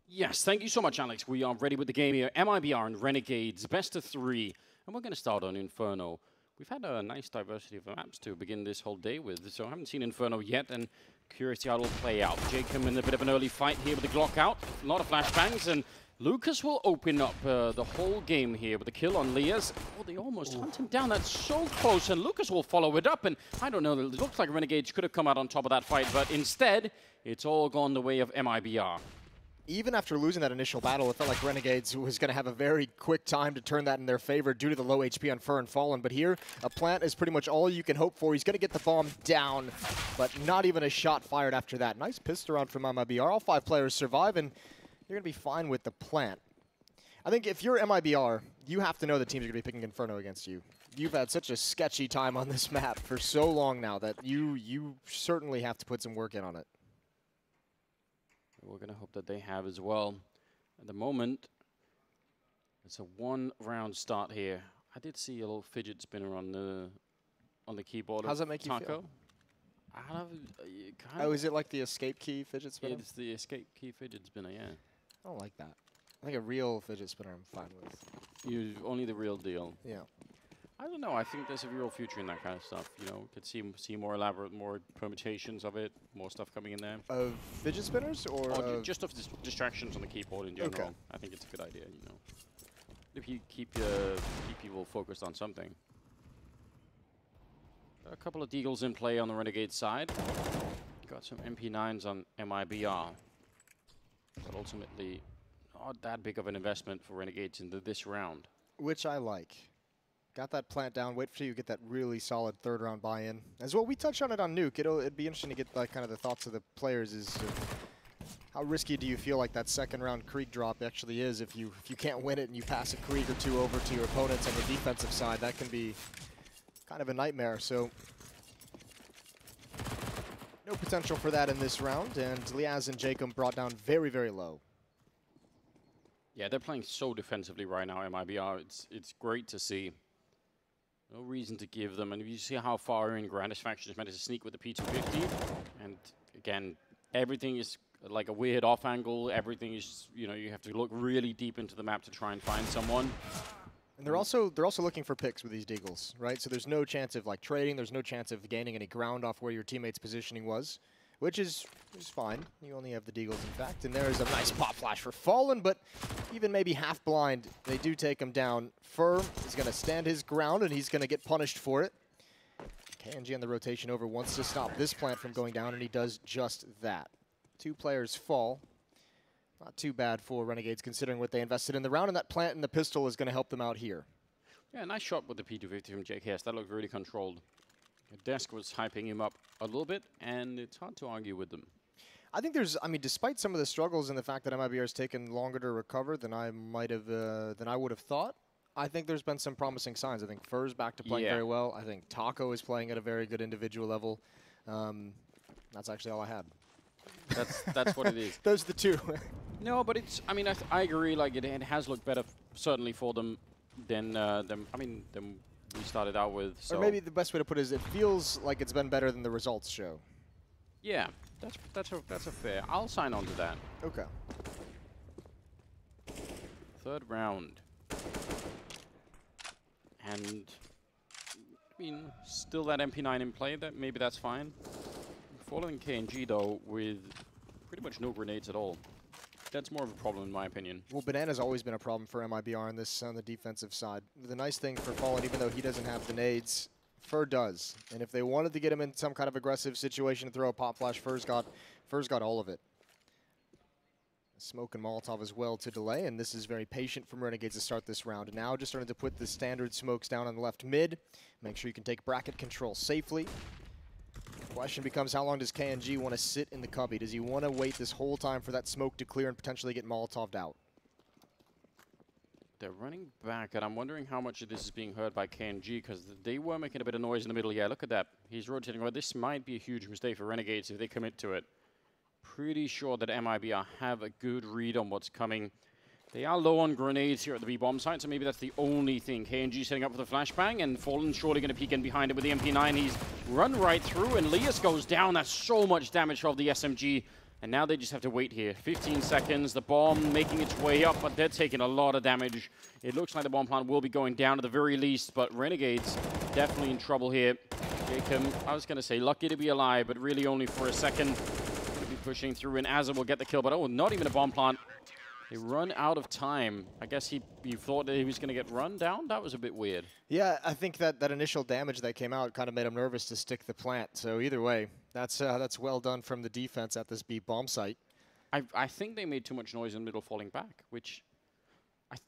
Yes, thank you so much, Alex. We are ready with the game here. MIBR and Renegades, best of 3. And we're going to start on Inferno. We've had a nice diversity of maps to begin this whole day with, so I haven't seen Inferno yet, and curious to see how it'll play out. Jacob in a bit of an early fight here with the Glock out. A lot of flashbangs, and Lucas will open up the whole game here with a kill on Lias. Oh, they almost hunt him down. That's so close, and Lucas will follow it up. And I don't know, it looks like Renegades could have come out on top of that fight, but instead, it's all gone the way of MIBR. Even after losing that initial battle, it felt like Renegades was going to have a very quick time to turn that in their favor due to the low HP on Fur and Fallen. But here, a plant is pretty much all you can hope for. He's going to get the bomb down, but not even a shot fired after that. Nice pistol round from MIBR. All 5 players survive, and you're going to be fine with the plant. I think if you're MIBR, you have to know the teams are going to be picking Inferno against you. You've had such a sketchy time on this map for so long now that you certainly have to put some work in on it. We're going to hope that they have as well. At the moment, it's a 1-round start here. I did see a little fidget spinner on the keyboard. How does that make you feel? Oh, is it like the escape key fidget spinner? It's the escape key fidget spinner, yeah. I don't like that. I think a real fidget spinner I'm fine with. Only the real deal. Yeah. I don't know. I think there's a real future in that kind of stuff. You know, could see more elaborate, more permutations of it, more stuff coming in there. Of fidget spinners, or just of distractions on the keyboard in general. Okay. I think it's a good idea. You know, if you keep people focused on something. A couple of deagles in play on the Renegade side. Got some MP9s on MIBR, but ultimately not that big of an investment for Renegades into this round. Which I like. Got that plant down. Wait till you get that really solid 3rd round buy-in. As well, we touched on it on Nuke. It'd be interesting to get like kind of the thoughts of the players. Is how risky do you feel like that 2nd round Krieg drop actually is? If you can't win it and you pass a Krieg or 2 over to your opponents on the defensive side, that can be kind of a nightmare. So no potential for that in this round. And Liaz and Jacob brought down very, very low. Yeah, they're playing so defensively right now, MIBR. It's great to see. No reason to give them, and if you see how far in Grandest Faction has managed to sneak with the P250, and again, everything is like a weird off angle, everything is, you know, you have to look really deep into the map to try and find someone. And they're also looking for picks with these deagles, right? So there's no chance of like trading, there's no chance of gaining any ground off where your teammate's positioning was, which is fine. You only have the deagles, in fact. And there's a nice pop flash for Fallen, but even maybe half blind, they do take him down. Fur is going to stand his ground, and he's going to get punished for it. KNG on the rotation over wants to stop this plant from going down, and he does just that. 2 players fall. Not too bad for Renegades, considering what they invested in the round, and that plant and the pistol is going to help them out here. Yeah, nice shot with the P250 from JKS. That looked really controlled. Desk was hyping him up a little bit, and it's hard to argue with them. I think despite some of the struggles and the fact that MIBR has taken longer to recover than I would have thought, I think there's been some promising signs. I think Fur's back to playing very well. I think Taco is playing at a very good individual level. That's actually all I had. That's what it is. Those are the 2. No, but it's. I mean, I agree. Like it has looked better, certainly for them than we started out with. So. Or maybe the best way to put it is it feels like it's been better than the results show. Yeah, that's a fair. I'll sign on to that. Okay. 3rd round. And I mean, still that MP9 in play. Maybe that's fine. Following KNG though, with pretty much no grenades at all. That's more of a problem in my opinion. Well, Banana's always been a problem for MIBR on the defensive side. The nice thing for Fallen, even though he doesn't have the nades, Fur does. And if they wanted to get him in some kind of aggressive situation to throw a pop flash, Fur's got all of it. Smoke and Molotov as well to delay, and this is very patient from Renegades to start this round. And now just starting to put the standard smokes down on the left mid. Make sure you can take bracket control safely. Question becomes, how long does KNG want to sit in the cubby? Does he want to wait this whole time for that smoke to clear and potentially get Molotov'd out? They're running back, and I'm wondering how much of this is being heard by KNG, because they were making a bit of noise in the middle. Yeah, look at that. He's rotating. Well, this might be a huge mistake for Renegades if they commit to it. Pretty sure that MIBR have a good read on what's coming. They are low on grenades here at the B-bomb site, so maybe that's the only thing. KNG setting up for the flashbang, and Fallen surely going to peek in behind it with the MP9. He's run right through, and Lias goes down. That's so much damage of the SMG. And now they just have to wait here. 15 seconds, the bomb making its way up, but they're taking a lot of damage. It looks like the bomb plant will be going down at the very least, but Renegades definitely in trouble here. Jacob, I was going to say, lucky to be alive, but really only for a second. Going to be pushing through, and Azza will get the kill, but oh, not even a bomb plant. They run out of time. I guess he thought that he was going to get run down? That was a bit weird. Yeah, I think that initial damage that came out kind of made him nervous to stick the plant. So either way, that's well done from the defense at this B bomb site. I think they made too much noise in the middle falling back, which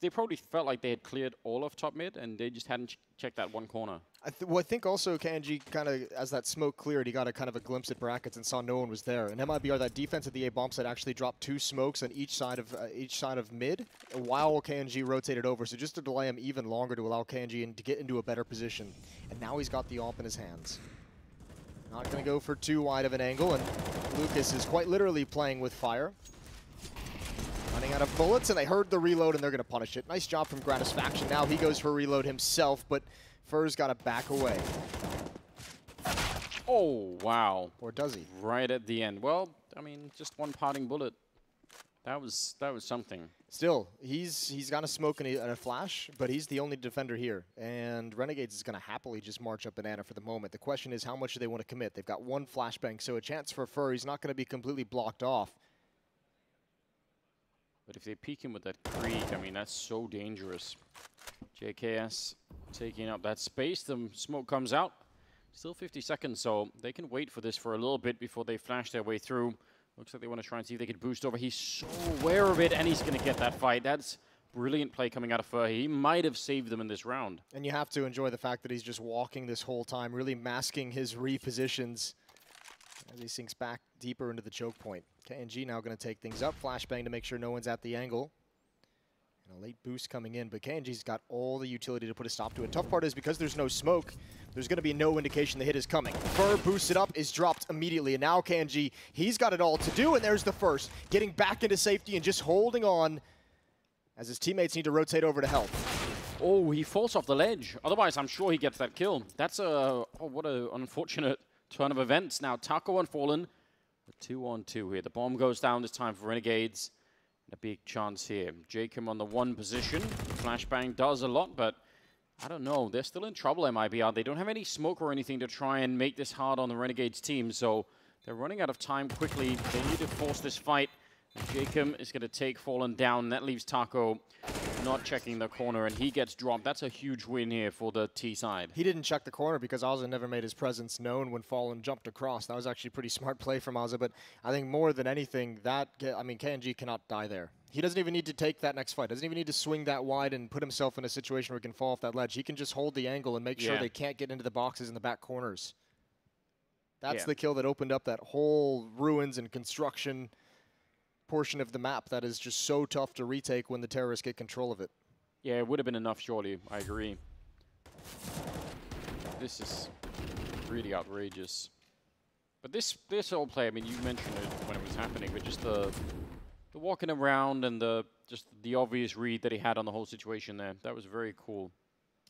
they probably felt like they had cleared all of top mid, and they just hadn't checked that one corner. I think also KNG kind of, as that smoke cleared, he got a kind of a glimpse at brackets and saw no one was there. And MIBR, that defense at the A bomb site actually dropped 2 smokes on each side of mid while KNG rotated over. So just to delay him even longer to allow KNG to get into a better position. And now he's got the AWP in his hands. Not going to go for too wide of an angle, and Lucas is quite literally playing with fire. Running out of bullets, and they heard the reload, and they're going to punish it. Nice job from Gratisfaction. Now he goes for a reload himself, but Fur's got to back away. Oh, wow. Or does he? Right at the end. Well, I mean, just one parting bullet. That was something. Still, he's got a smoke and a flash, but he's the only defender here. And Renegades is going to happily just march up banana for the moment. The question is, how much do they want to commit? They've got 1 flashbang, so a chance for Fur. He's not going to be completely blocked off. But if they peek him with that creek, I mean, that's so dangerous. JKS taking up that space. The smoke comes out. Still 50 seconds, so they can wait for this for a little bit before they flash their way through. Looks like they want to try and see if they can boost over. He's so aware of it, and he's going to get that fight. That's brilliant play coming out of Fur. He might have saved them in this round. And you have to enjoy the fact that he's just walking this whole time, really masking his repositions as he sinks back deeper into the choke point. KNG now going to take things up. Flashbang to make sure no one's at the angle. And a late boost coming in, but KNG's got all the utility to put a stop to it. Tough part is because there's no smoke, there's going to be no indication the hit is coming. Fur boosted up, is dropped immediately, and now KNG, he's got it all to do, and there's the first. Getting back into safety and just holding on as his teammates need to rotate over to help. Oh, he falls off the ledge. Otherwise, I'm sure he gets that kill. That's what an unfortunate turn of events. Now, Taco unfallen. A 2-on-2 here. The bomb goes down this time for Renegades. A big chance here. Jacob on the 1 position. Flashbang does a lot, but I don't know. They're still in trouble, MIBR. They don't have any smoke or anything to try and make this hard on the Renegades team, so they're running out of time quickly. They need to force this fight. And Jacob is going to take Fallen down. That leaves Taco not checking the corner, and he gets dropped. That's a huge win here for the T side. He didn't check the corner because Ozza never made his presence known when Fallen jumped across. That was actually a pretty smart play from Ozza, but I think more than anything, KNG cannot die there. He doesn't even need to take that next fight. Doesn't even need to swing that wide and put himself in a situation where he can fall off that ledge. He can just hold the angle and make sure they can't get into the boxes in the back corners. That's the kill that opened up that whole ruins and construction portion of the map that is just so tough to retake when the terrorists get control of it. Yeah, it would have been enough, surely. I agree. This is really outrageous. But this whole play, I mean, you mentioned it when it was happening, but just the walking around and just the obvious read that he had on the whole situation there, that was very cool.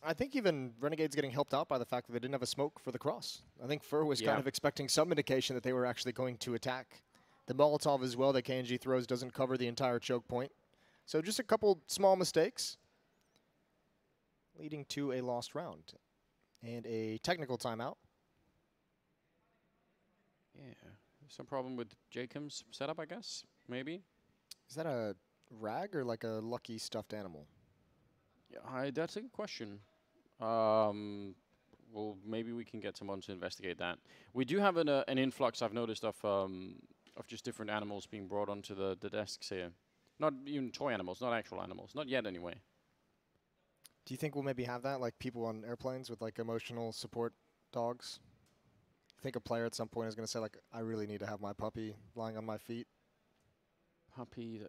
I think even Renegades getting helped out by the fact that they didn't have a smoke for the cross. I think Fur was kind of expecting some indication that they were actually going to attack. The Molotov as well that KNG throws doesn't cover the entire choke point. So just a couple small mistakes leading to a lost round and a technical timeout. Yeah, some problem with Jacob's setup, I guess, maybe. Is that a rag or like a lucky stuffed animal? Yeah, that's a good question. Well, maybe we can get someone to investigate that. We do have an influx, I've noticed, of just different animals being brought onto the desks here. Not even toy animals, not actual animals. Not yet, anyway. Do you think we'll maybe have that, like people on airplanes with like emotional support dogs? I think a player at some point is going to say, like, I really need to have my puppy lying on my feet. Puppy,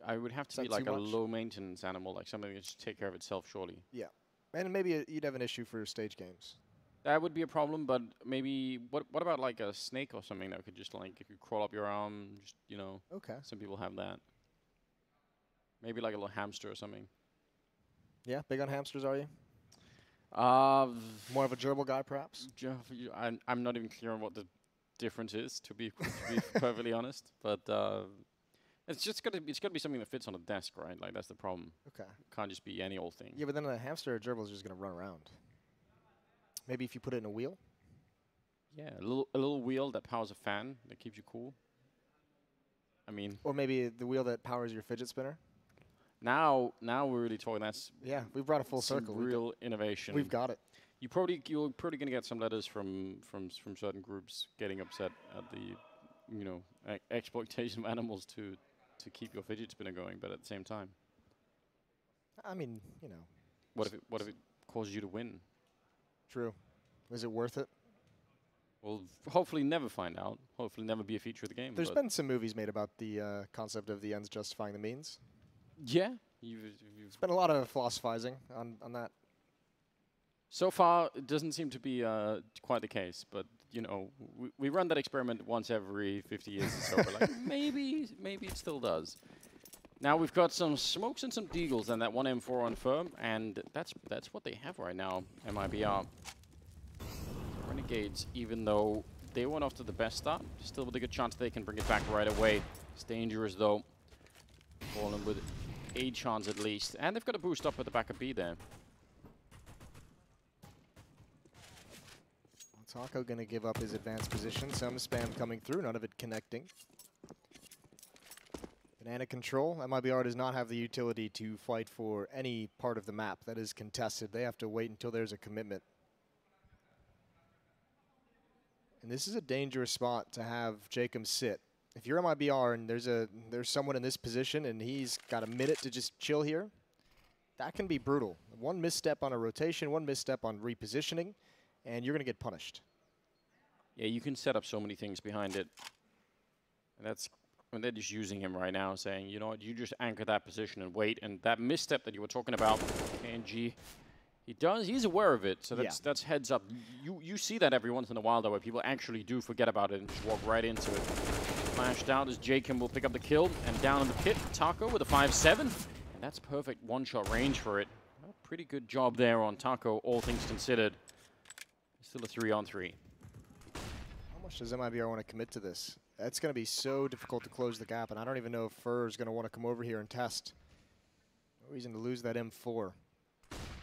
I would have to be like a low-maintenance animal, like something that just take care of itself, surely. Yeah. And maybe you'd have an issue for stage games. That would be a problem, but maybe, what about like a snake or something that could just like, if you crawl up your arm, just, you know. Okay. Some people have that. Maybe like a little hamster or something. Yeah, big on hamsters, are you? More of a gerbil guy, perhaps? I'm not even clear on what the difference is, to be perfectly honest. But it's gotta be something that fits on a desk, right? Like that's the problem. Okay. It can't just be any old thing. Yeah, but then a hamster or gerbil is just gonna run around. Maybe if you put it in a wheel. Yeah, a little wheel that powers a fan that keeps you cool. I mean. Or maybe the wheel that powers your fidget spinner. Now we're really talking. That's we've brought a full circle. Real innovation. We've got it. You're probably gonna get some letters from certain groups getting upset at the exploitation of animals to keep your fidget spinner going, but at the same time, I mean, what if it causes you to win? True. Is it worth it? We'll hopefully never find out. Hopefully never be a feature of the game. There's been some movies made about the concept of the ends justifying the means. Yeah, There's been a lot of philosophizing on that. So far, it doesn't seem to be quite the case, but we run that experiment once every 50 years or so. We're like, maybe it still does. Now we've got some smokes and some deagles and that one M4 on firm, and that's what they have right now. MIBR. Renegades, even though they weren't off to the best start, still with a good chance they can bring it back right away. It's dangerous though. Falling with a chance at least, and they've got a boost up at the back of B there. Taco gonna give up his advanced position. Some spam coming through, none of it connecting. Banana control. MIBR does not have the utility to fight for any part of the map that is contested. They have to wait until there's a commitment. And this is a dangerous spot to have Jacob sit. If you're MIBR and there's someone in this position and he's got a minute to just chill here, that can be brutal. One misstep on a rotation, one misstep on repositioning, and you're going to get punished. Yeah, you can set up so many things behind it. And they're just using him right now, saying, you know what, you just anchor that position and wait. And that misstep that you were talking about, KNG, he's aware of it. So that's heads up. You see that every once in a while, though, where people actually do forget about it and just walk right into it. Flashed out as Jacob will pick up the kill. And down in the pit, Taco with a 5-7. And that's perfect one-shot range for it. A pretty good job there on Taco, all things considered. Still a 3-on-3. How much does MIBR want to commit to this? It's going to be so difficult to close the gap, and I don't even know if Fur is going to want to come over here and test. No reason to lose that M4.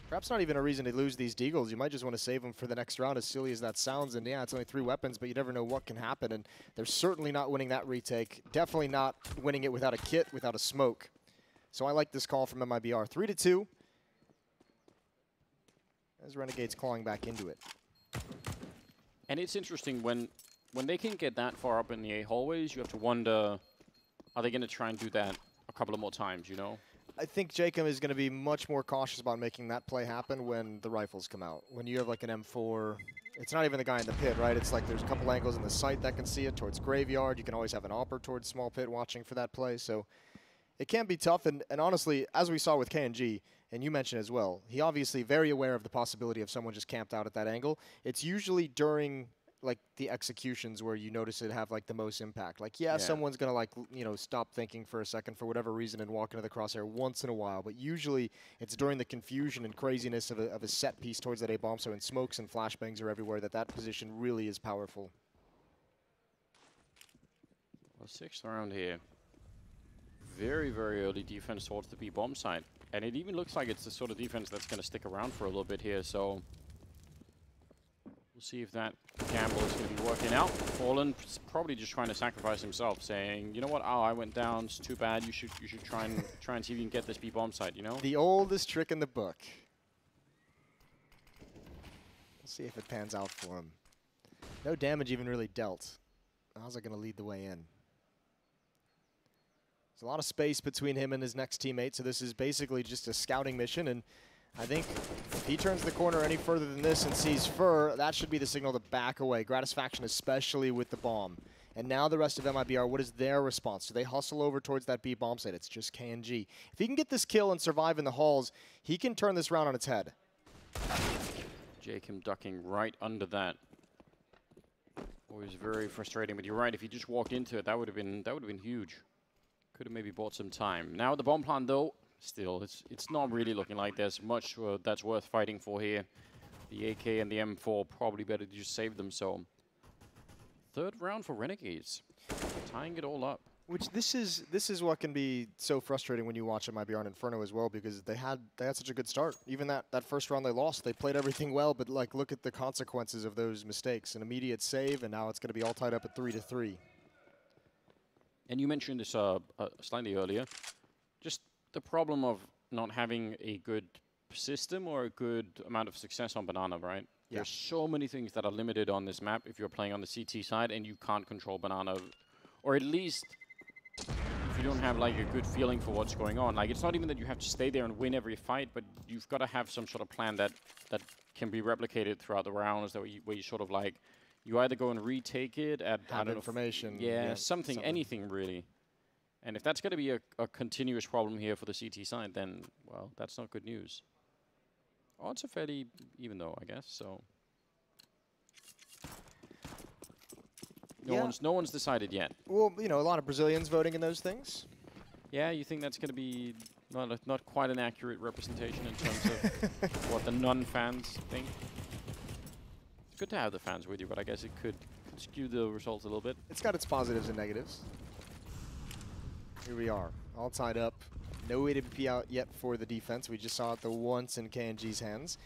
Perhaps not even a reason to lose these deagles. You might just want to save them for the next round, as silly as that sounds. And yeah, it's only 3 weapons, but you never know what can happen. And they're certainly not winning that retake. Definitely not winning it without a kit, without a smoke. So I like this call from MIBR. 3-2. As Renegades clawing back into it. And it's interesting when they can get that far up in the A hallways, you have to wonder, are they going to try and do that a couple of more times, I think Jacob is going to be much more cautious about making that play happen when the rifles come out. When you have like an M4, it's not even the guy in the pit, right? It's like there's a couple angles in the site that can see it towards graveyard. You can always have an opper towards small pit watching for that play. So it can be tough. And honestly, as we saw with KNG, and you mentioned as well, he obviously very aware of the possibility of someone just camped out at that angle. It's usually during like the executions where you notice it have like the most impact. Like, yeah, someone's gonna like, stop thinking for a second for whatever reason and walk into the crosshair once in a while. But usually it's during the confusion and craziness of a set piece towards that A bomb. So when smokes and flashbangs are everywhere, that position really is powerful. Well, 6th round here. Very, very early defense towards the B bomb site. And it even looks like it's the sort of defense that's going to stick around for a little bit here. So we'll see if that gamble is going to be working out. Fallen probably just trying to sacrifice himself, saying, you know what, I went down, it's too bad. You should try and see if you can get this B bomb site, The oldest trick in the book. We'll see if it pans out for him. No damage even really dealt. How's it going to lead the way in? There's a lot of space between him and his next teammate, so this is basically just a scouting mission, and I think if he turns the corner any further than this and sees Fur, that should be the signal to back away. Gratisfaction, especially with the bomb. And now the rest of MIBR, what is their response? Do they hustle over towards that B bomb site? It's just KNG. If he can get this kill and survive in the halls, he can turn this round on its head. Jacob ducking right under that. Always very frustrating, but you're right. If he just walked into it, that would have been huge. Could have maybe bought some time. Now the bomb plant, though, still, it's not really looking like there's much that's worth fighting for here. The AK and the M4 probably better to just save them. So third round for Renegades, tying it all up. Which this is what can be so frustrating when you watch MIBR and Inferno as well, because they had such a good start. Even that first round they lost, they played everything well, but like look at the consequences of those mistakes. An immediate save, and now it's going to be all tied up at 3-3. And you mentioned this slightly earlier, just the problem of not having a good system or a good amount of success on Banana, right? Yeah. There's so many things that are limited on this map if you're playing on the CT side and you can't control Banana, or at least if you don't have like a good feeling for what's going on. Like, it's not even that you have to stay there and win every fight, but you've got to have some sort of plan that can be replicated throughout the rounds, that where you sort of like, you either go and retake it at, I don't know, information. Yeah, something, anything really. And if that's going to be a continuous problem here for the CT side, then, well, that's not good news. Odds are fairly even though, I guess, so. No one's decided yet. Well, you know, a lot of Brazilians voting in those things. Yeah, you think that's going to be not quite an accurate representation in terms of what the non-fans think? It's good to have the fans with you, but I guess it could skew the results a little bit. It's got its positives and negatives. Here we are, all tied up. No AWP out yet for the defense. We just saw it the once in KNG's hands.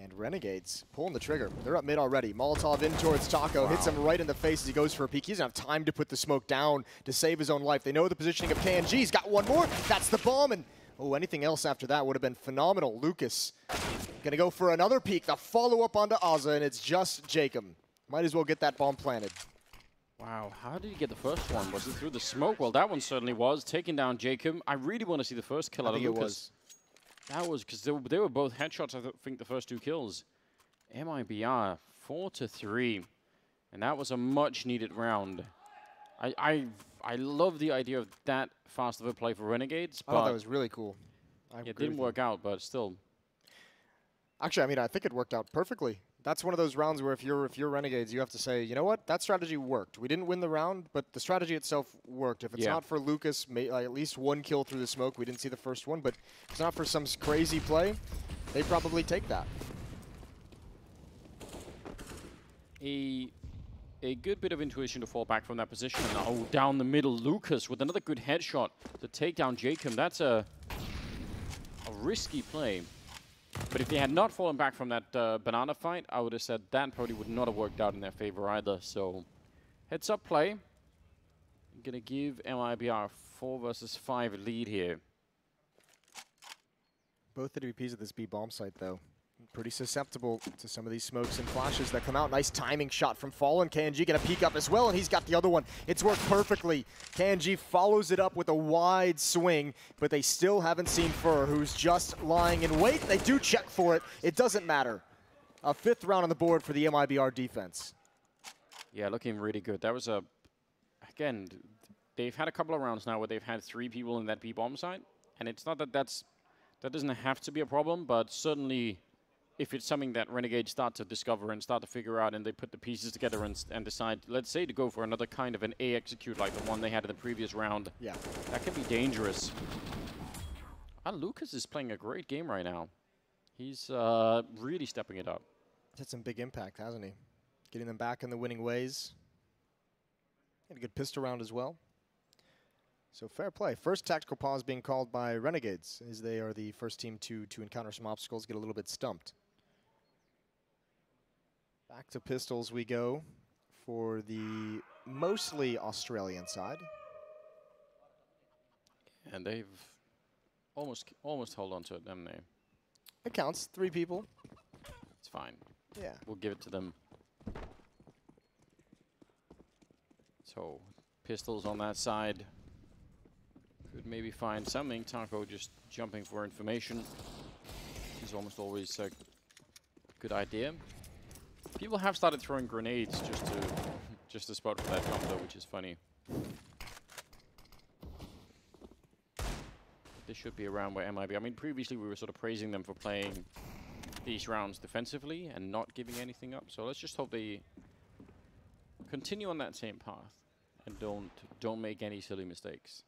And Renegades pulling the trigger. They're up mid already. Molotov in towards Taco. Wow. Hits him right in the face as he goes for a peek. He doesn't have time to put the smoke down to save his own life. They know the positioning of KNG. He's got one more. That's the bomb. And oh, anything else after that would have been phenomenal. Lucas gonna go for another peek. The follow-up onto Azza, and it's just Jacob. Might as well get that bomb planted. Wow, how did he get the first one? Was it through the smoke? Well, that one certainly was. Taking down Jacob. I really want to see the first kill out of Lucas. That was because they were both headshots, I think, the first two kills. MIBR 4-3. And that was a much-needed round. I love the idea of that fast of a play for Renegades. I thought that was really cool. It didn't work out, but still. Actually, I mean, I think it worked out perfectly. That's one of those rounds where if you're Renegades, you have to say, you know what, that strategy worked. We didn't win the round, but the strategy itself worked. If it's not for Lucas, at least one kill through the smoke. We didn't see the first one, but if it's not for some crazy play, they probably take that. A good bit of intuition to fall back from that position. And now down the middle, Lucas with another good headshot to take down Jacob. That's a risky play. But if they had not fallen back from that Banana fight, I would have said that probably would not have worked out in their favor either. So, heads-up play. I'm going to give MIBR 4 versus 5 lead here. Both the DVPs at this B bomb site, though, pretty susceptible to some of these smokes and flashes that come out. Nice timing shot from Fallen. KNG gonna peek up as well, and he's got the other one. It's worked perfectly. KNG follows it up with a wide swing, but they still haven't seen Fur, who's just lying in wait. They do check for it. It doesn't matter. A 5th round on the board for the MIBR defense. Yeah, looking really good. That was again, they've had a couple of rounds now where they've had 3 people in that B bomb site, and it's not that that doesn't have to be a problem, but certainly if it's something that Renegades start to discover and start to figure out, and they put the pieces together and decide, let's say, to go for another kind of an A execute like the one they had in the previous round, that can be dangerous. Lucas is playing a great game right now. He's really stepping it up. He's had some big impact, hasn't he? Getting them back in the winning ways. Had a good pistol round as well. So fair play. First tactical pause being called by Renegades, as they are the first team to encounter some obstacles, get a little bit stumped. Back to pistols we go for the mostly Australian side. And they've almost held on to it, haven't they? It counts. 3 people. It's fine. Yeah. We'll give it to them. So, pistols on that side. Could maybe find something. Taco just jumping for information is almost always a good idea. People have started throwing grenades just to spot for that jump though, which is funny. This should be around where MIB. I mean, previously we were sort of praising them for playing these rounds defensively and not giving anything up. So let's just hope they continue on that same path and don't make any silly mistakes.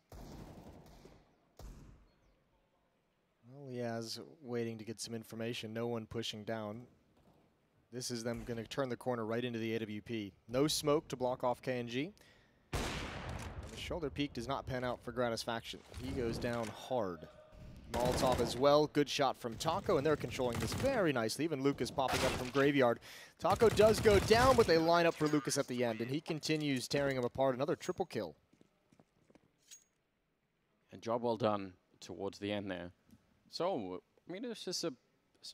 Well, Yaz waiting to get some information. No one pushing down. This is them going to turn the corner right into the AWP. No smoke to block off KNG. The shoulder peek does not pan out for Gratisfaction. He goes down hard. Molotov as well. Good shot from Taco, and they're controlling this very nicely. Even Lucas popping up from Graveyard. Taco does go down, but they line up for Lucas at the end, and he continues tearing him apart. Another triple kill. A job well done towards the end there. So, I mean, it's just a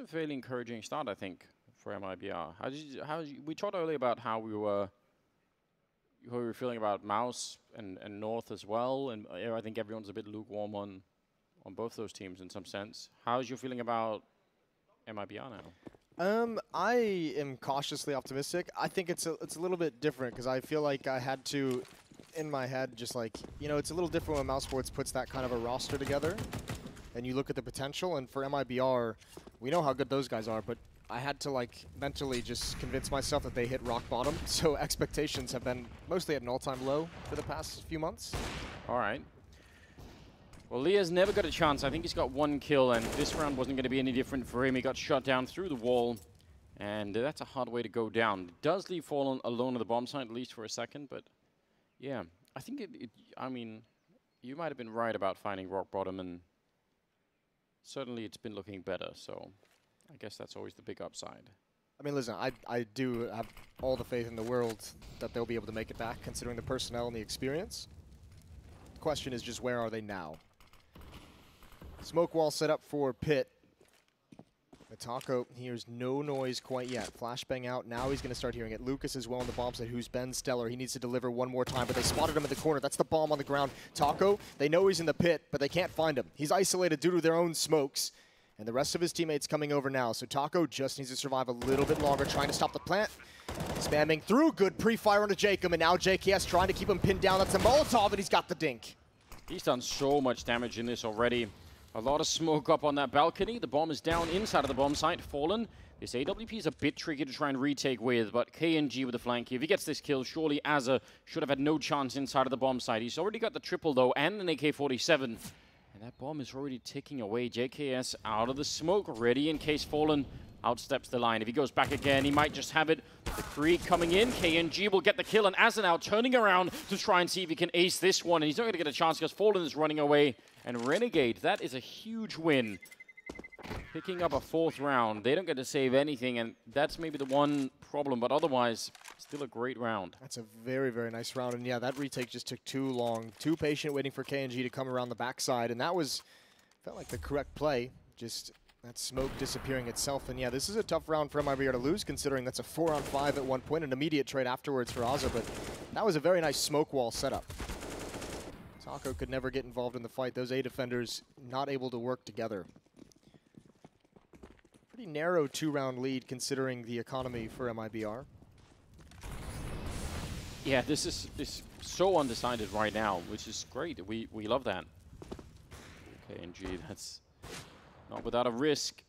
fairly encouraging start, I think, for MIBR. We talked earlier about how we were feeling about Mouse and North as well, and I think everyone's a bit lukewarm on both those teams in some sense. How's your feeling about MIBR now? I am cautiously optimistic. I think it's a little bit different because I feel like I had to, in my head, just like, you know, it's a little different when Mouse Sports puts that kind of a roster together and you look at the potential. And for MIBR, we know how good those guys are, but I had to like mentally just convince myself that they hit rock bottom. So expectations have been mostly at an all-time low for the past few months. All right. Well, Leah's never got a chance. I think he's got 1 kill, and this round wasn't going to be any different for him. He got shot down through the wall, and that's a hard way to go down. It does leave Fallen alone at the bomb site, at least for a second, but yeah. I think I mean, you might have been right about finding rock bottom, and certainly it's been looking better, so I guess that's always the big upside. I mean, listen, I do have all the faith in the world that they'll be able to make it back, considering the personnel and the experience. The question is just where are they now? Smoke wall set up for Pit. Taco hears no noise quite yet. Flashbang out. Now he's going to start hearing it. Lucas as well on the bomb site, who's been stellar. He needs to deliver one more time, but they spotted him in the corner. That's the bomb on the ground. Taco, they know he's in the pit, but they can't find him. He's isolated due to their own smokes, and the rest of his teammates coming over now. So Taco just needs to survive a little bit longer, trying to stop the plant. Spamming through. Good pre-fire onto Jacob, and now JKS trying to keep him pinned down. That's a Molotov, and he's got the dink. He's done so much damage in this already. A lot of smoke up on that balcony. The bomb is down inside of the bomb site. Fallen. This AWP is a bit tricky to try and retake with, but KNG with the flank. If he gets this kill, surely Azza should have had no chance inside of the bomb site. He's already got the triple, though, and an AK-47. And that bomb is already ticking away. JKS out of the smoke, ready in case Fallen outsteps the line. If he goes back again, he might just have it. The Krieg coming in. KNG will get the kill, and Azza now turning around to try and see if he can ace this one. And he's not going to get a chance because Fallen is running away. And Renegade, that is a huge win. Picking up a 4th round. They don't get to save anything, and that's maybe the one problem, but otherwise, still a great round. That's a very, very nice round, and yeah, that retake just took too long. Too patient waiting for KNG to come around the backside, and that felt like the correct play. Just that smoke disappearing itself, and yeah, this is a tough round for MIBR to lose, considering that's a 4-on-5 at one point, an immediate trade afterwards for Azza, but that was a very nice smoke wall setup. Taco could never get involved in the fight. Those A defenders not able to work together. Pretty narrow 2-round lead considering the economy for MIBR. Yeah, this is so undecided right now, which is great. We love that. KNG, that's not without a risk.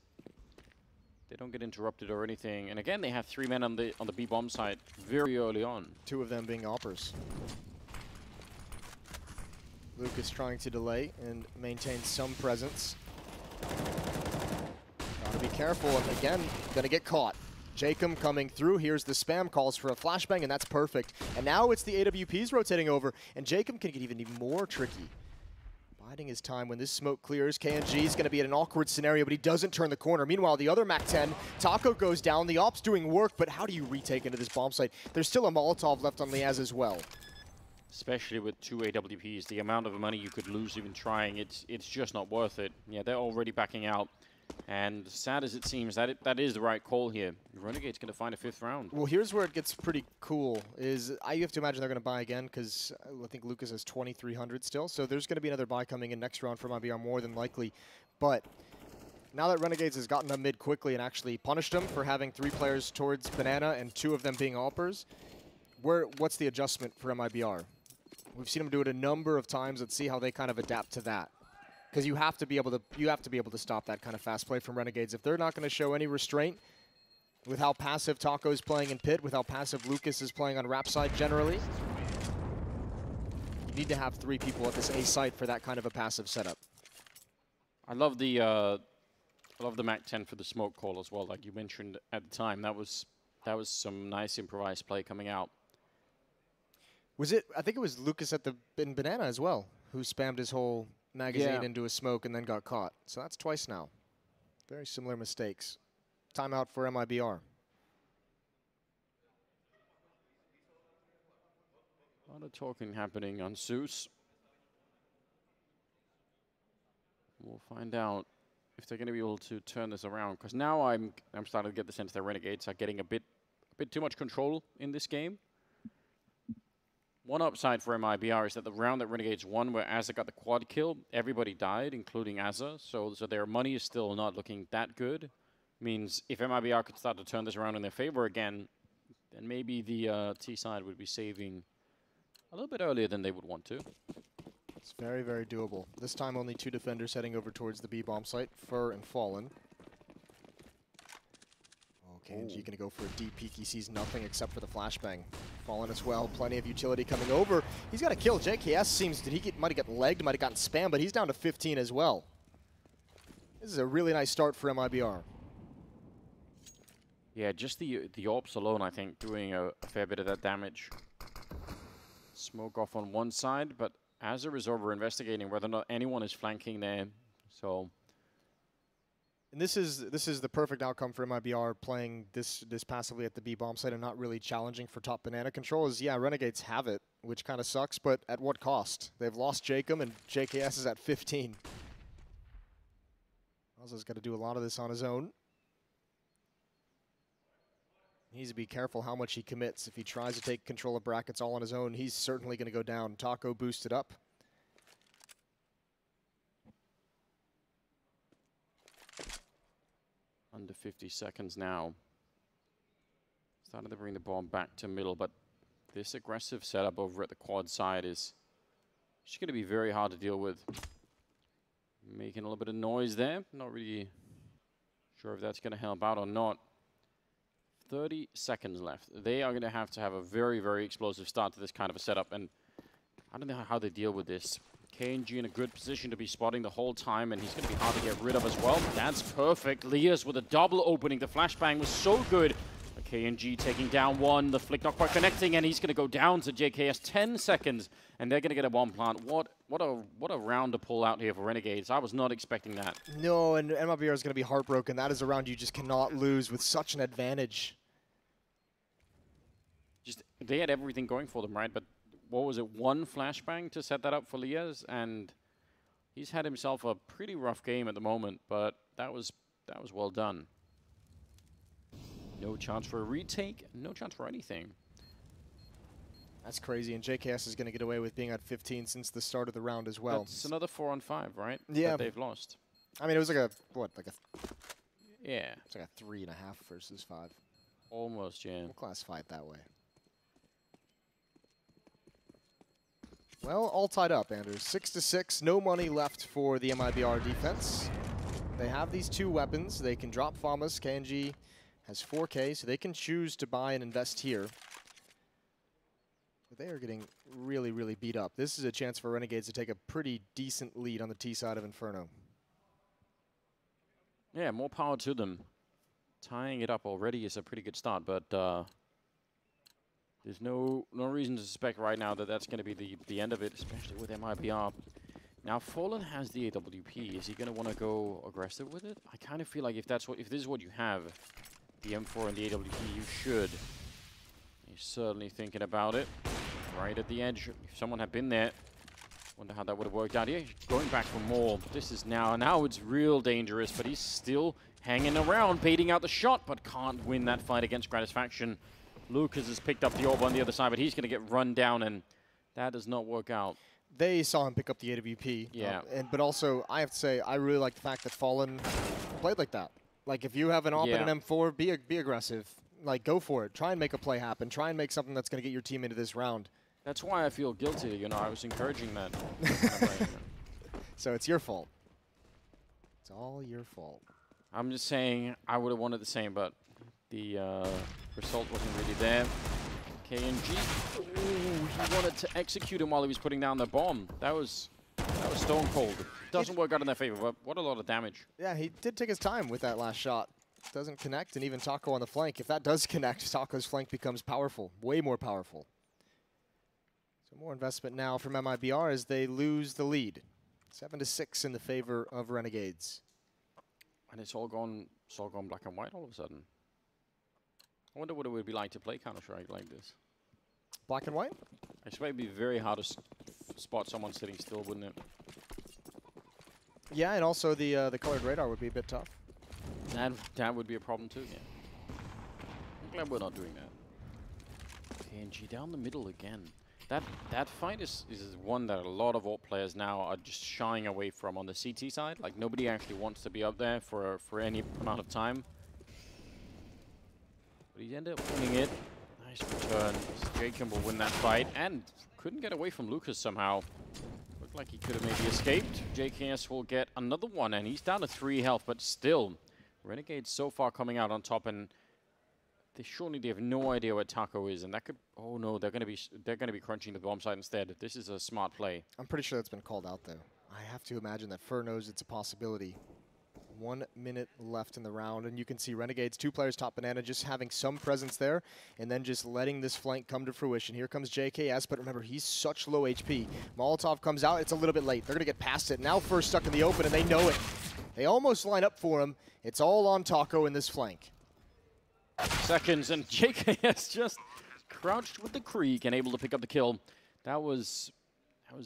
They don't get interrupted or anything. And again, they have 3 men on the B bomb site very early on. 2 of them being oppers. Lucas trying to delay and maintain some presence. Gotta be careful, and again, gonna get caught. Jacob coming through. Here's the spam calls for a flashbang, and that's perfect. And now it's the AWPs rotating over, and Jacob can get even more tricky. Biding his time when this smoke clears. KNG is gonna be in an awkward scenario, but he doesn't turn the corner. Meanwhile, the other MAC-10, Taco goes down. The op's doing work, but how do you retake into this bomb site? There's still a Molotov left on Liaz as well. Especially with 2 AWPs, the amount of money you could lose even trying, it's just not worth it. Yeah, they're already backing out. And sad as it seems, that is the right call here. Renegade's going to find a 5th round. Well, here's where it gets pretty cool. You have to imagine they're going to buy again because I think Lucas has 2,300 still. So there's going to be another buy coming in next round for MIBR more than likely. But now that Renegades has gotten them mid quickly and actually punished them for having 3 players towards Banana and 2 of them being Alpers, what's the adjustment for MIBR? We've seen them do it a number of times. Let's see how they kind of adapt to that. Because you have to be able to stop that kind of fast play from Renegades. If they're not going to show any restraint with how passive Taco's playing in pit, with how passive Lucas is playing on rap side generally, you need to have 3 people at this A site for that kind of a passive setup. I love the MAC-10 for the smoke call as well, like you mentioned at the time. That was That was some nice improvised play coming out. Was it? I think it was Lucas at the Banana as well, who spammed his whole magazine into a smoke and then got caught. So that's twice now. Very similar mistakes. Timeout for MIBR. A lot of talking happening on Zeus. We'll find out if they're going to be able to turn this around. Because now I'm starting to get the sense that Renegades are getting a bit too much control in this game. One upside for MIBR is that the round that Renegades won, where Azza got the quad kill, everybody died, including Azza. So their money is still not looking that good. Means if MIBR could start to turn this around in their favor again, then maybe the T side would be saving a little bit earlier than they would want to. It's very, very doable. This time only 2 defenders heading over towards the B bomb site, Fur and Fallen. KNG going to go for a deep peek. He sees nothing except for the flashbang. Fallen as well. Plenty of utility coming over. He's got a kill. JKS seems that might have gotten legged, might have gotten spammed, but he's down to 15 as well. This is a really nice start for MIBR. Yeah, just the AWPs alone, I think, doing a fair bit of that damage. Smoke off on one side, but Azza is over investigating whether or not anyone is flanking there. So. And this is the perfect outcome for MIBR playing this passively at the B bomb site and not really challenging for top banana control. Is yeah, Renegades have it, which kind of sucks, but at what cost? They've lost Jacob and JKS is at 15. Azza's got to do a lot of this on his own. He needs to be careful how much he commits. If he tries to take control of brackets all on his own, he's certainly going to go down. Taco boosted up. Under 50 seconds now. Starting to bring the bomb back to middle, but this aggressive setup over at the quad side is just going to be very hard to deal with. Making a little bit of noise there. Not really sure if that's going to help out or not. 30 seconds left. They are going to have a very, very explosive start to this kind of a setup, and I don't know how they deal with this. KNG in a good position to be spotting the whole time, and he's going to be hard to get rid of as well. That's perfect. Lias with a double opening. The flashbang was so good. KNG taking down one. The flick not quite connecting, and he's going to go down to JKS. 10 seconds, and they're going to get a bomb plant. What a round to pull out here for Renegades. I was not expecting that. No, and MIBR is going to be heartbroken. That is a round you just cannot lose with such an advantage. Just they had everything going for them, right? But what was it, one flashbang to set that up for Lias, and he's had himself a pretty rough game at the moment, but that was well done. No chance for a retake, no chance for anything. That's crazy, and JKS is going to get away with being at 15 since the start of the round as well. It's another 4-on-5, right? Yeah. That they've lost. I mean, it was like a, what, like a... Yeah. It's like a 3.5 versus 5. Almost, yeah. We'll classify it that way. Well, all tied up, Anders. 6-6, no money left for the MIBR defense. They have these 2 weapons. They can drop FAMAS. KNG has 4K, so they can choose to buy and invest here. But they are getting really, really beat up. This is a chance for Renegades to take a pretty decent lead on the T side of Inferno. Yeah, more power to them. Tying it up already is a pretty good start, but there's no reason to suspect right now that that's going to be the end of it, especially with MIBR. Now Fallen has the AWP. Is he going to want to go aggressive with it? I kind of feel like if this is what you have, the M4 and the AWP, you should. He's certainly thinking about it. Right at the edge. If someone had been there, wonder how that would have worked out. Yeah, going back for more. This is now it's real dangerous, but he's still hanging around, baiting out the shot, but can't win that fight against Gratisfaction. Lucas has picked up the orb on the other side, but he's going to get run down, and that does not work out. They saw him pick up the AWP. Yeah. But also, I have to say, I really like the fact that Fallen played like that. Like, if you have an AWP and an M4, be aggressive. Like, go for it. Try and make a play happen. Try and make something that's going to get your team into this round. That's why I feel guilty. You know, I was encouraging that. So it's your fault. It's all your fault. I'm just saying I would have wanted the same, but the result wasn't really there. KNG, he wanted to execute him while he was putting down the bomb. That was stone cold. Doesn't work out in their favor, but what a lot of damage. Yeah, he did take his time with that last shot. doesn't connect, and even Taco on the flank. If that does connect, Taco's flank becomes powerful, way more powerful. So more investment now from MIBR as they lose the lead. 7-6 in the favor of Renegades. And it's all gone black and white all of a sudden. I wonder what it would be like to play Counter-Strike like this. Black and white? I expect it'd be very hard to spot someone sitting still, wouldn't it? Yeah, and also the colored radar would be a bit tough. That would be a problem too, yeah. I'm glad we're not doing that. KNG down the middle again. That fight is one that a lot of alt players now are just shying away from on the CT side. Like, nobody actually wants to be up there for any amount of time. But he ended up winning it. Nice return. Jacob will win that fight and couldn't get away from Lucas somehow. Looked like he could have maybe escaped. JKS will get another one, and he's down to 3 health, but still, Renegades so far coming out on top, and they have no idea where Taco is, and that could. Oh no, they're gonna be crunching the bomb site instead. This is a smart play. I'm pretty sure that's been called out though. I have to imagine that Fur knows it's a possibility. 1 minute left in the round, and you can see Renegades, 2 players top banana, just having some presence there, and then just letting this flank come to fruition. Here comes JKS, but remember, he's such low HP. Molotov comes out, it's a little bit late. They're gonna get past it. Now Fur stuck in the open, and they know it. They almost line up for him. It's all on Taco in this flank. Seconds, and JKS just crouched with the creek and able to pick up the kill. That was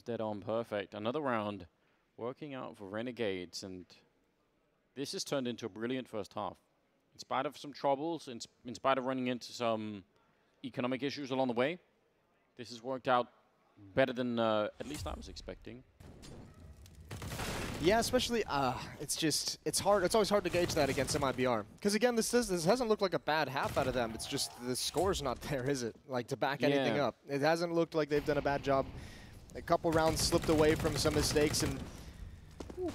dead on perfect. Another round working out for Renegades, and this has turned into a brilliant first half. In spite of some troubles, in spite of running into some economic issues along the way, this has worked out better than at least I was expecting. Yeah, especially, it's hard. It's always hard to gauge that against MIBR. Because again, this hasn't looked like a bad half out of them. It's just the score's not there, is it? Like, to back anything up. It hasn't looked like they've done a bad job. A couple rounds slipped away from some mistakes, and,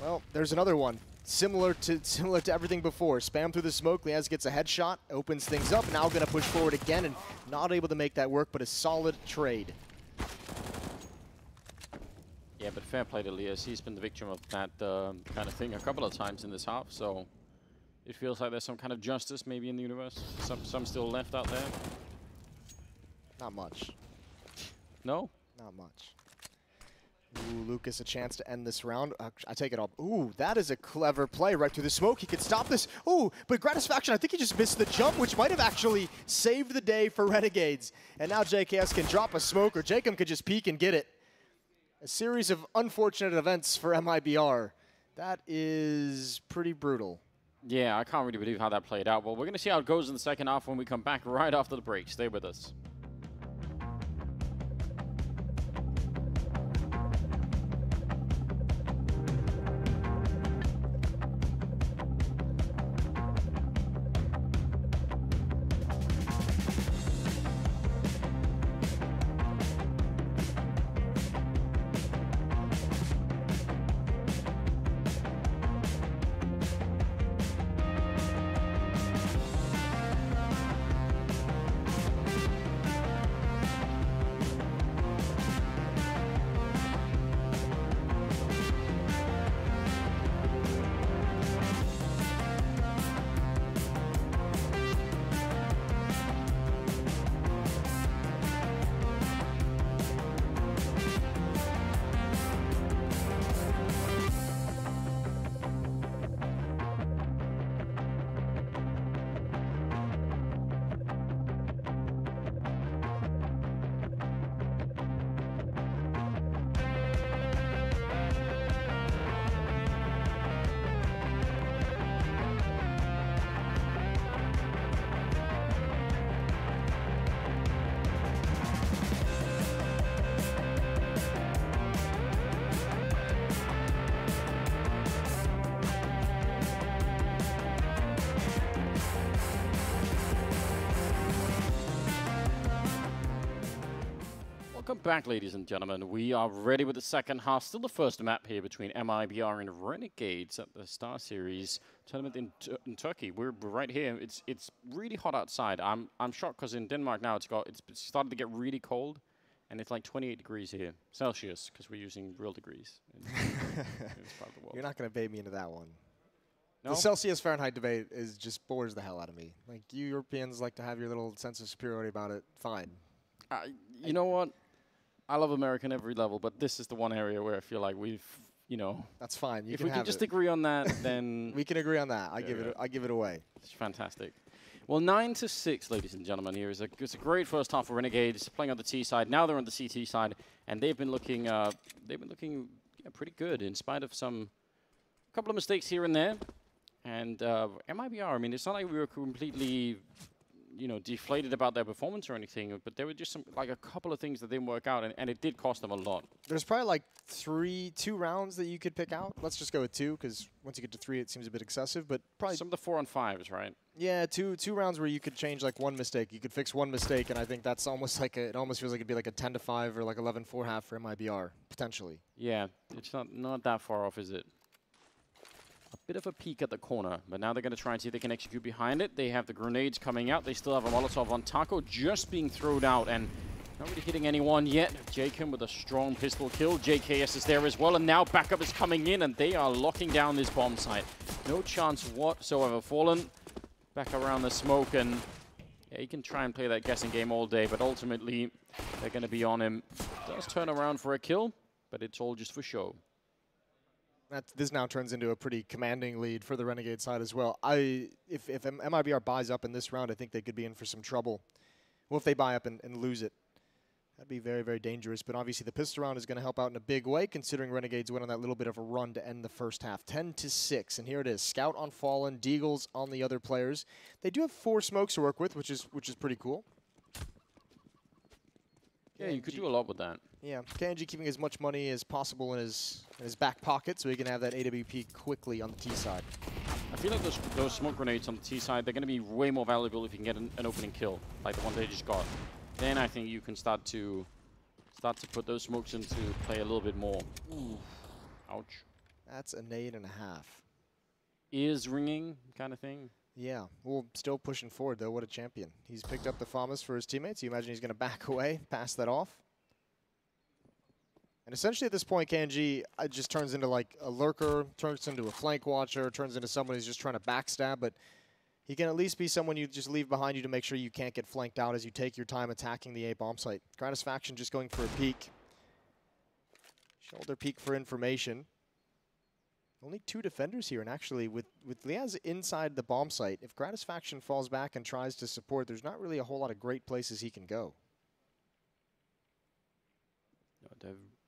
well, there's another one. Similar to everything before. Spam through the smoke, Liaz gets a headshot, opens things up, now gonna push forward again, and not able to make that work, but a solid trade. Yeah, but fair play to Liaz. He's been the victim of that kind of thing a couple of times in this half, so it feels like there's some kind of justice maybe in the universe. Some still left out there. Not much. No? Not much. Ooh, Lucas, a chance to end this round. I take it all. Ooh, that is a clever play right through the smoke. He could stop this. Ooh, but Gratisfaction, I think he just missed the jump, which might have actually saved the day for Renegades. And now JKS can drop a smoke, or Jacob could just peek and get it. A series of unfortunate events for MIBR. That is pretty brutal. Yeah, I can't really believe how that played out. Well, we're going to see how it goes in the second half when we come back right after the break. Stay with us. Welcome back, ladies and gentlemen. We are ready with the second half. Still the first map here between MIBR and Renegades at the StarSeries tournament in Turkey. We're right here. It's really hot outside. I'm shocked because in Denmark now it's started to get really cold, and it's like 28 degrees here, Celsius, because we're using real degrees. In this part of the world. You're not going to bait me into that one. No? The Celsius Fahrenheit debate just bores the hell out of me. Like, you Europeans like to have your little sense of superiority about it. Fine. You know what? I love America on every level, but this is the one area where I feel like we've, That's fine. if we can just agree on that, then we can agree on that. I give it away. it's fantastic. Well, 9-6, ladies and gentlemen. Here is it's a great first half for Renegades playing on the T side. Now they're on the CT side, and they've been looking pretty good in spite of some couple of mistakes here and there. And MIBR, I mean, it's not like we were completely, deflated about their performance or anything, but there were just a couple of things that didn't work out, and it did cost them a lot. There's probably like two rounds that you could pick out. Let's just go with 2, because once you get to 3, it seems a bit excessive, but probably Some of the 4-on-5s, right? Yeah, two rounds where you could change like one mistake. You could fix one mistake, and I think that's almost like it almost feels like it'd be like a 10-5 or like 11-4 half for MIBR potentially. Yeah, it's not that far off, is it? A bit of a peek at the corner, but now they're going to try and see if they can execute behind it. They have the grenades coming out. They still have a Molotov on Taco just being thrown out and not really hitting anyone yet. Jacob with a strong pistol kill. JKS is there as well, and now backup is coming in, and they are locking down this bomb site. No chance whatsoever. Fallen back around the smoke, and yeah, he can try and play that guessing game all day, but ultimately they're going to be on him. Does turn around for a kill, but it's all just for show. This now turns into a pretty commanding lead for the Renegade side as well. If MIBR buys up in this round, I think they could be in for some trouble. Well, if they buy up and lose it, that'd be very, very dangerous. But obviously the pistol round is going to help out in a big way, considering Renegades went on that little bit of a run to end the first half. 10-6, and here it is. Scout on Fallen, Deagles on the other players. They do have 4 smokes to work with, which is pretty cool. Yeah, you could do a lot with that. Yeah, KNG keeping as much money as possible in his back pocket so he can have that AWP quickly on the T side. I feel like those smoke grenades on the T side, they're going to be way more valuable if you can get an opening kill, like the one they just got. Then I think you can start to put those smokes into play a little bit more. Ooh. Ouch. That's a nade and a half. Ears ringing kind of thing. Yeah, well, still pushing forward, though. What a champion. He's picked up the FAMAS for his teammates. You imagine he's going to back away, pass that off. And essentially at this point, KNG just turns into like a lurker, turns into a flank watcher, turns into someone who's just trying to backstab, but he can at least be someone you just leave behind you to make sure you can't get flanked out as you take your time attacking the A bomb site. Gratisfaction just going for a peek. Shoulder peek for information. Only 2 defenders here, and actually with Liaz inside the bomb site, if Gratisfaction falls back and tries to support, there's not really a whole lot of great places he can go.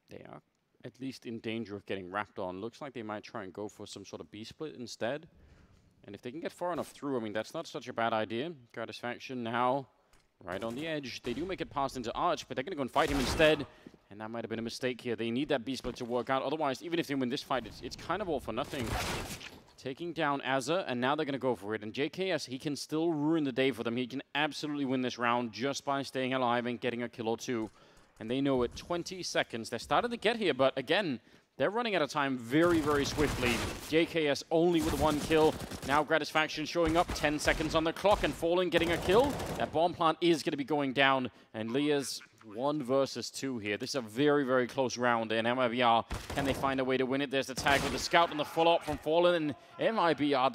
They are at least in danger of getting wrapped on. Looks like they might try and go for some sort of B-split instead. And if they can get far enough through, I mean, that's not such a bad idea. Gratisfaction now right on the edge. They do make it past into Arch, but they're going to go and fight him instead. And that might have been a mistake here. They need that B-split to work out. Otherwise, even if they win this fight, it's kind of all for nothing. Taking down Azza, and now they're going to go for it. And JKS, he can still ruin the day for them. He can absolutely win this round just by staying alive and getting a kill or 2. And they know it. 20 seconds. They're starting to get here, but again, they're running out of time very, very swiftly. JKS only with 1 kill. Now Gratisfaction showing up. 10 seconds on the clock, and Fallen getting a kill. That bomb plant is going to be going down, and Leah's 1 versus 2 here. This is a very, very close round in MIBR. Can they find a way to win it? There's the tag with the scout and the follow-up from Fallen. And MIBR,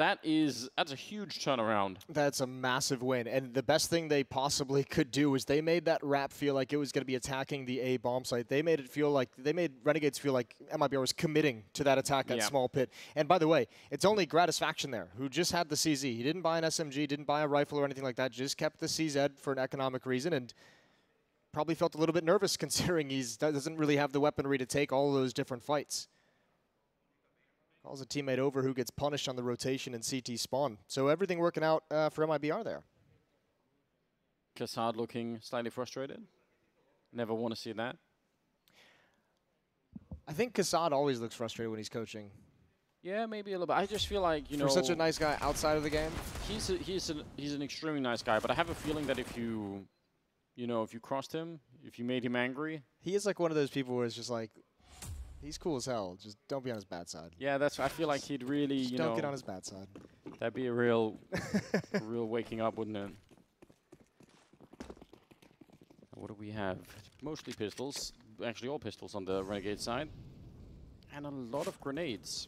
that's a huge turnaround. That's a massive win. And the best thing they possibly could do is they made that rap feel like it was going to be attacking the A bomb site. They made Renegades feel like MIBR was committing to that attack at small pit. And by the way, it's only Gratisfaction there who just had the CZ. He didn't buy an SMG, didn't buy a rifle or anything like that, just kept the CZ for an economic reason, and probably felt a little bit nervous considering he doesn't really have the weaponry to take all of those different fights. Calls a teammate over who gets punished on the rotation and CT spawn. So everything working out for MIBR there. Kassad looking slightly frustrated. Never want to see that. I think Kassad always looks frustrated when he's coaching. Yeah, maybe a little bit. I just feel like, you know, for such a nice guy outside of the game. He's an extremely nice guy, but I have a feeling that if you crossed him, if you made him angry. He is like one of those people where it's just like, he's cool as hell. Just don't be on his bad side. Yeah, I feel like he'd really, don't get on his bad side. That'd be a real waking up, wouldn't it? What do we have? Mostly pistols. Actually, all pistols on the Renegade side. And a lot of grenades.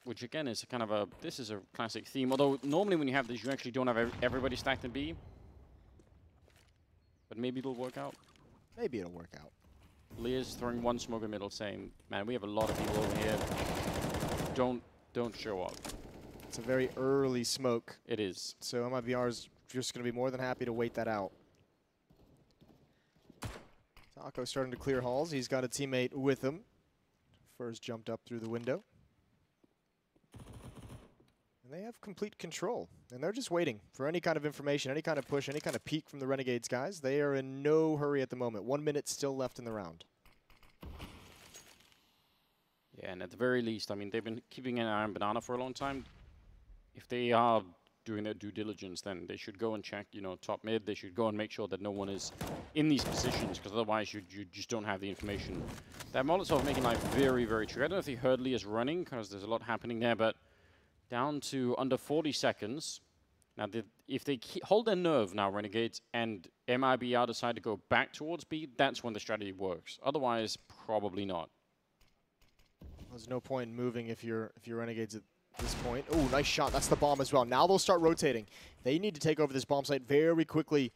which again is kind of a, this is a classic theme. Although normally when you have this, you actually don't have everybody stacked in B. But maybe it'll work out. Maybe it'll work out. Leah's throwing one smoke in middle, saying, "Man, we have a lot of people over here. Don't show up." It's a very early smoke. It is. So MIBR is just going to be more than happy to wait that out. Taco starting to clear halls. He's got a teammate with him. First jumped up through the window. And they have complete control. And they're just waiting for any kind of information, any kind of push, any kind of peek from the Renegades guys. They are in no hurry at the moment. 1 minute still left in the round. Yeah, and at the very least, I mean, they've been keeping an eye on Banana for a long time. If they are doing their due diligence, then they should go and check, you know, top mid. They should go and make sure that no one is in these positions, because otherwise you just don't have the information. That Molotov making life very, very tricky. I don't know if he heard Lee is running, because there's a lot happening there, but down to under 40 seconds. Now, if they hold their nerve now, Renegades, and MIBR decide to go back towards B, that's when the strategy works. Otherwise, probably not. There's no point in moving if you're Renegades at this point. Oh, nice shot. That's the bomb as well. Now they'll start rotating. They need to take over this bomb site very quickly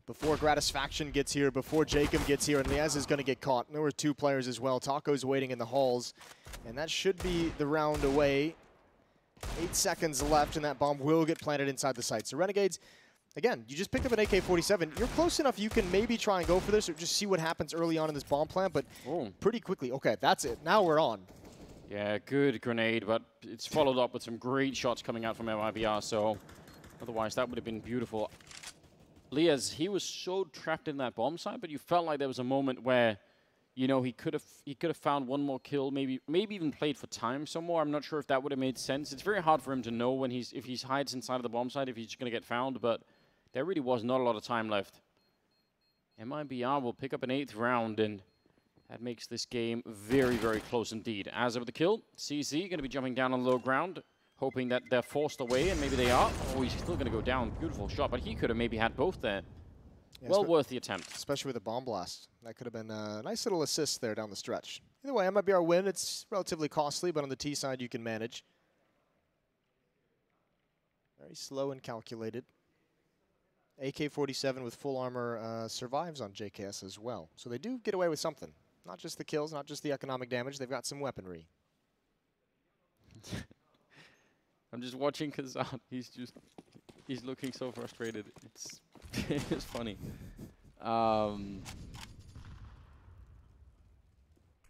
before Gratisfaction gets here, before Jacob gets here, and Liaz is going to get caught. And there were 2 players as well. Taco's waiting in the halls, and that should be the round away. 8 seconds left, and that bomb will get planted inside the site. So Renegades, again, you just picked up an AK-47. You're close enough you can maybe try and go for this or just see what happens early on in this bomb plant, but pretty quickly. Okay, that's it. Now we're on. Yeah, good grenade, but it's followed up with some great shots coming out from MIBR, so otherwise that would have been beautiful. Liaz, he was so trapped in that bomb site, but you felt like there was a moment where, you know, he could have found one more kill, maybe even played for time some more. I'm not sure if that would have made sense. It's very hard for him to know when if he hides inside of the bomb site, if he's going to get found, but there really was not a lot of time left. MIBR will pick up an 8th round, and that makes this game very, very close indeed. As of the kill, CZ going to be jumping down on low ground, hoping that they're forced away, and maybe they are. Oh, he's still going to go down. Beautiful shot, but he could have maybe had both there. Yeah, well worth the attempt. Especially with a bomb blast. That could have been a nice little assist there down the stretch. Either way, MIBR win. It's relatively costly, but on the T side, you can manage. Very slow and calculated. AK-47 with full armor survives on JKS as well. So they do get away with something. Not just the kills, not just the economic damage. They've got some weaponry. I'm just watching Kazan. He's looking so frustrated. It's funny.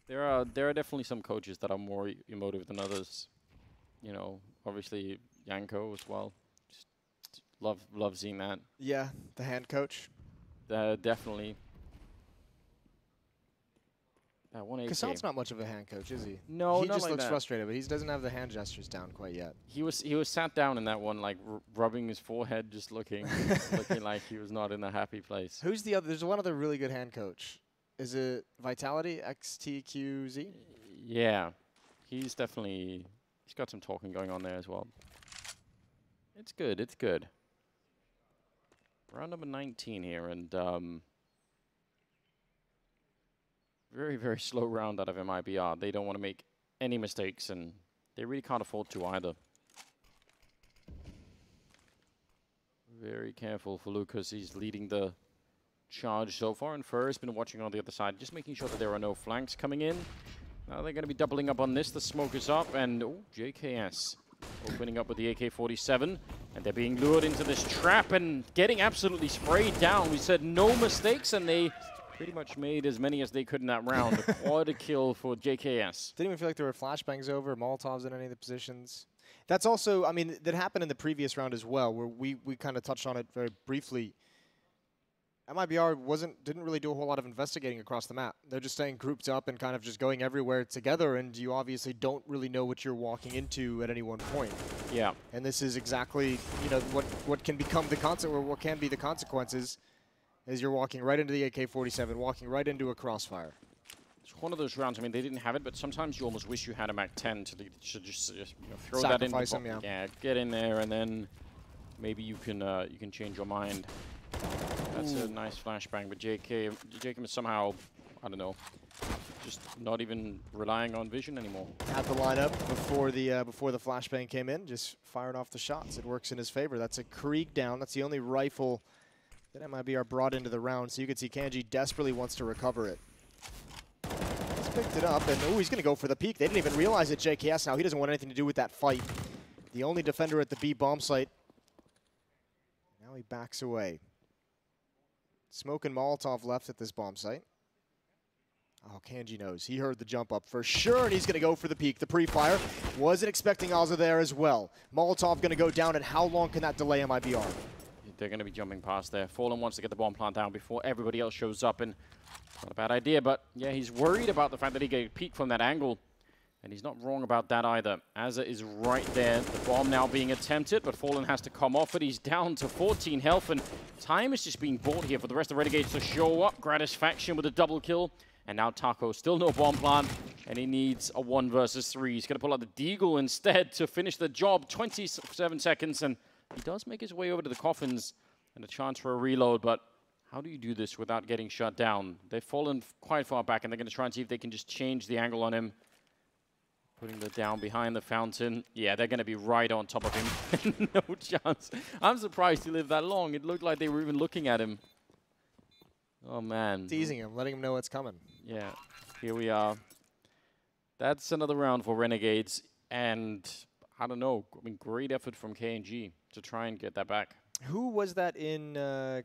There are definitely some coaches that are more emotive than others. You know, obviously Yanko as well. Just love seeing that. Yeah, the hand coach. Definitely. That one Kazan's not much of a hand coach, is he? No, he not just like looks that. Frustrated, but he doesn't have the hand gestures down quite yet. He was sat down in that one, like rubbing his forehead, just looking like he was not in a happy place. Who's the other? There's one other really good hand coach. Is it Vitality XTQZ? Yeah, he's got some talking going on there as well. It's good. It's good. Round number 19 here, and very, very slow round out of MIBR. They don't want to make any mistakes, and they really can't afford to either. Very careful for Lucas. He's leading the charge so far, and Fur has been watching on the other side, just making sure that there are no flanks coming in. Now they're going to be doubling up on this. The smoke is up, and JKS opening up with the AK-47, and they're being lured into this trap and getting absolutely sprayed down. We said no mistakes, and they pretty much made as many as they could in that round. What a kill for JKS. Didn't even feel like there were flashbangs over, Molotovs in any of the positions. That's also, I mean, that happened in the previous round as well, where we kind of touched on it very briefly. MIBR didn't really do a whole lot of investigating across the map. They're just staying grouped up and kind of just going everywhere together, and you obviously don't really know what you're walking into at any one point. Yeah. And this is exactly, you know, what can become the consequence, or what can be the consequences, is you're walking right into the AK-47, walking right into a crossfire. It's one of those rounds. I mean, they didn't have it, but sometimes you almost wish you had a MAC-10 to just you know, throw sacrifice that in. Him, yeah, get in there, and then maybe you can change your mind. That's a nice flashbang, but Jacob is somehow, I don't know, just not even relying on vision anymore. At the lineup before the flashbang came in, just firing off the shots. It works in his favor. That's a Krieg down. That's the only rifle that MIBR brought into the round. So you can see Kanji desperately wants to recover it. He's picked it up, and oh, he's going to go for the peek. They didn't even realize it. JKS now. He doesn't want anything to do with that fight. The only defender at the B bomb site. Now he backs away. Smoke and Molotov left at this bomb site. Oh, Kanji knows. He heard the jump up for sure, and he's going to go for the peek. The pre-fire. Wasn't expecting Ozza there as well. Molotov going to go down, and how long can that delay MIBR? They're going to be jumping past there. Fallen wants to get the bomb plant down before everybody else shows up, and not a bad idea, but yeah, he's worried about the fact that he get a peek from that angle, and he's not wrong about that either. Azza is right there. The bomb now being attempted, but Fallen has to come off it. He's down to 14 health, and time is just being bought here for the rest of the Renegades to show up. Gratisfaction with a double kill, and now Taco, still no bomb plant, and he needs a 1 versus 3. He's going to pull out the Deagle instead to finish the job. 27 seconds, and he does make his way over to the coffins and a chance for a reload, but how do you do this without getting shut down? They've fallen quite far back, and they're going to try and see if they can just change the angle on him. Putting the down behind the fountain. Yeah, they're going to be right on top of him. No chance. I'm surprised he lived that long. It looked like they were even looking at him. Oh, man. Teasing him, letting him know what's coming. Yeah, here we are. That's another round for Renegades, and I don't know. I mean, great effort from KNG to try and get that back. Who was that in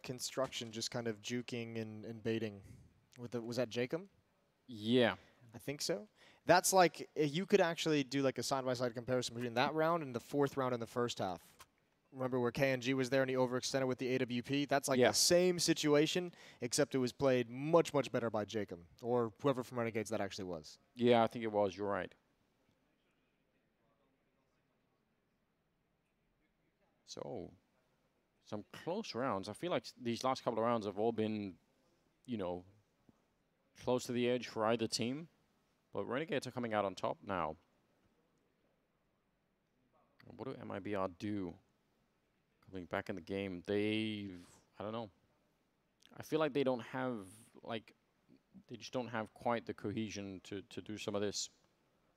construction, just kind of juking and baiting? Was that Jacob? Yeah. I think so. That's like, you could actually do like a side-by-side comparison between that round and the 4th round in the first half. Remember where KNG was there and he overextended with the AWP? That's like the same situation, except it was played much, much better by Jacob, or whoever from Renegades that actually was. Yeah, I think it was. You're right. So, some close rounds. I feel like these last couple of rounds have all been, you know, close to the edge for either team. But Renegades are coming out on top now. What do MIBR do? Coming back in the game, I don't know. I feel like they don't have, like, they just don't have quite the cohesion to do some of this.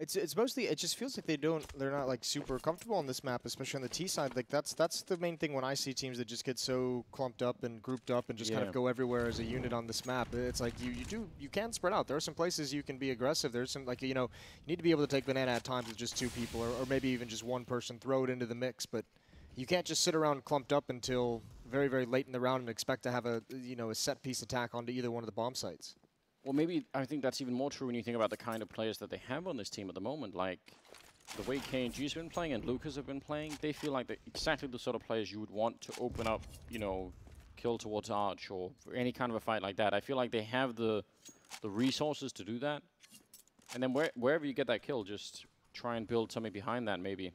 It's mostly, it just feels like they're not like super comfortable on this map, especially on the T side. Like that's the main thing when I see teams that just get so clumped up and grouped up and just kind of go everywhere as a unit on this map. It's like you can spread out. There are some places you can be aggressive. There's some, like, you know, you need to be able to take banana at times with just 2 people or maybe even just 1 person, throw it into the mix, but you can't just sit around clumped up until very, very late in the round and expect to have a, you know, a set piece attack onto either one of the bomb sites. Well, maybe I think that's even more true when you think about the kind of players that they have on this team at the moment. Like, the way KNG's been playing and Lucas have been playing, they feel like they're exactly the sort of players you would want to open up, you know, kill towards Arch or for any kind of a fight like that. I feel like they have the resources to do that. And then wherever you get that kill, just try and build something behind that, maybe.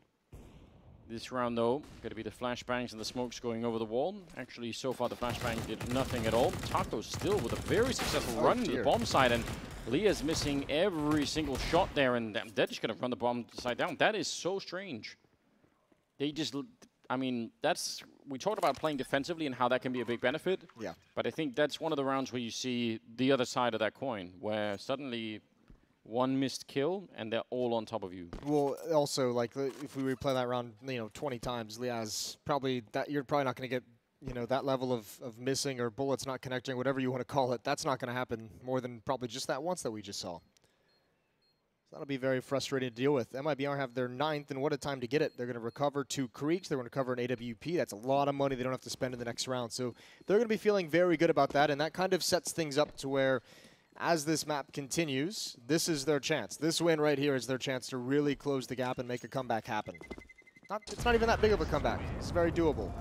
This round, though, going to be the flashbangs and the smokes going over the wall. Actually, so far, the flashbang did nothing at all. Taco still with a very successful run into the bomb side, and Leah's missing every single shot there, and they're just going to run the bomb side down. That is so strange. They just, I mean, we talked about playing defensively and how that can be a big benefit. Yeah. But I think that's one of the rounds where you see the other side of that coin, where suddenly 1 missed kill, and they're all on top of you. Well, also, like, if we replay that round, you know, 20 times, Liaz, you're probably not going to get, you know, that level of missing or bullets not connecting, whatever you want to call it. That's not going to happen more than probably just that once that we just saw. So that'll be very frustrating to deal with. MIBR have their 9th, and what a time to get it. They're going to recover 2 Kriegs. They're going to recover an AWP. That's a lot of money they don't have to spend in the next round. So they're going to be feeling very good about that, and that kind of sets things up to where, as this map continues, this is their chance. This win right here is their chance to really close the gap and make a comeback happen. It's not even that big of a comeback. It's very doable.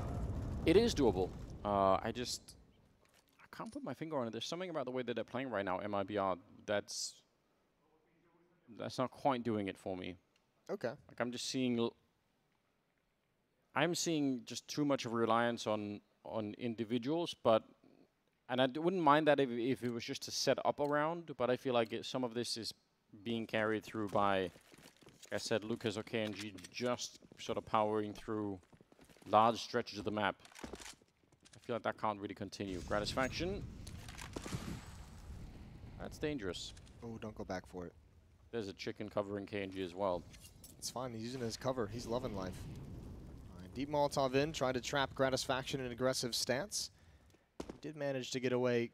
It is doable. I can't put my finger on it. There's something about the way that they're playing right now, MIBR, that's not quite doing it for me. Okay. Like, I'm seeing just too much of a reliance on individuals, but and I wouldn't mind that if it was just to set up a round, but I feel like some of this is being carried through by, like I said, Lucas or KNG just sort of powering through large stretches of the map. I feel like that can't really continue. Gratisfaction. That's dangerous. Oh, don't go back for it. There's a chicken covering KNG as well. It's fine. He's using it as cover. He's loving life. All right, deep Molotov in, trying to trap Gratisfaction in an aggressive stance. He did manage to get away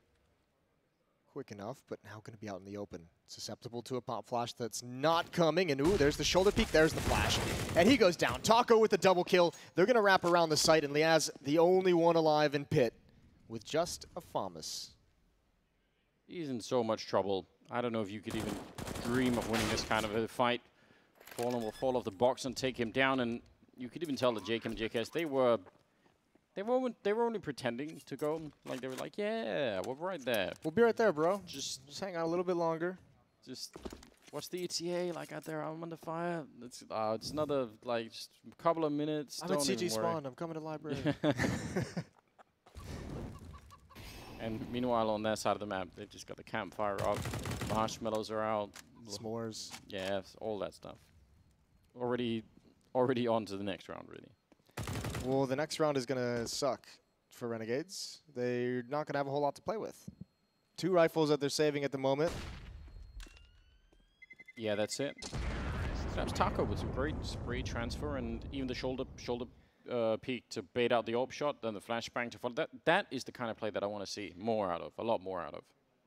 quick enough, but now going to be out in the open. Susceptible to a pop flash that's not coming, and ooh, there's the shoulder peek, there's the flash. And he goes down. Taco with the double kill. They're going to wrap around the site, and Liaz, the only one alive in pit, with just a FAMAS. He's in so much trouble. I don't know if you could even dream of winning this kind of a fight. Fallen will fall off the box and take him down, and you could even tell that Jake and JKS, they were only pretending to go. Like, they were like, yeah, we're right there. We'll be right there, bro. Just hang out a little bit longer. Just what's the ETA like out there? I'm under fire. It's another like just a couple of minutes. I'm at CG spawn. I'm coming to library. And meanwhile, on their side of the map, they've just got the campfire up. Marshmallows are out. S'mores. Yeah, all that stuff. Already on to the next round, really. Well, the next round is going to suck for Renegades. They're not going to have a whole lot to play with. 2 rifles that they're saving at the moment. Yeah, that's it. Perhaps Taco with some great spray transfer and even the shoulder peek to bait out the AWP shot, then the flashbang to follow. That is the kind of play that I want to see more out of, a lot more out of.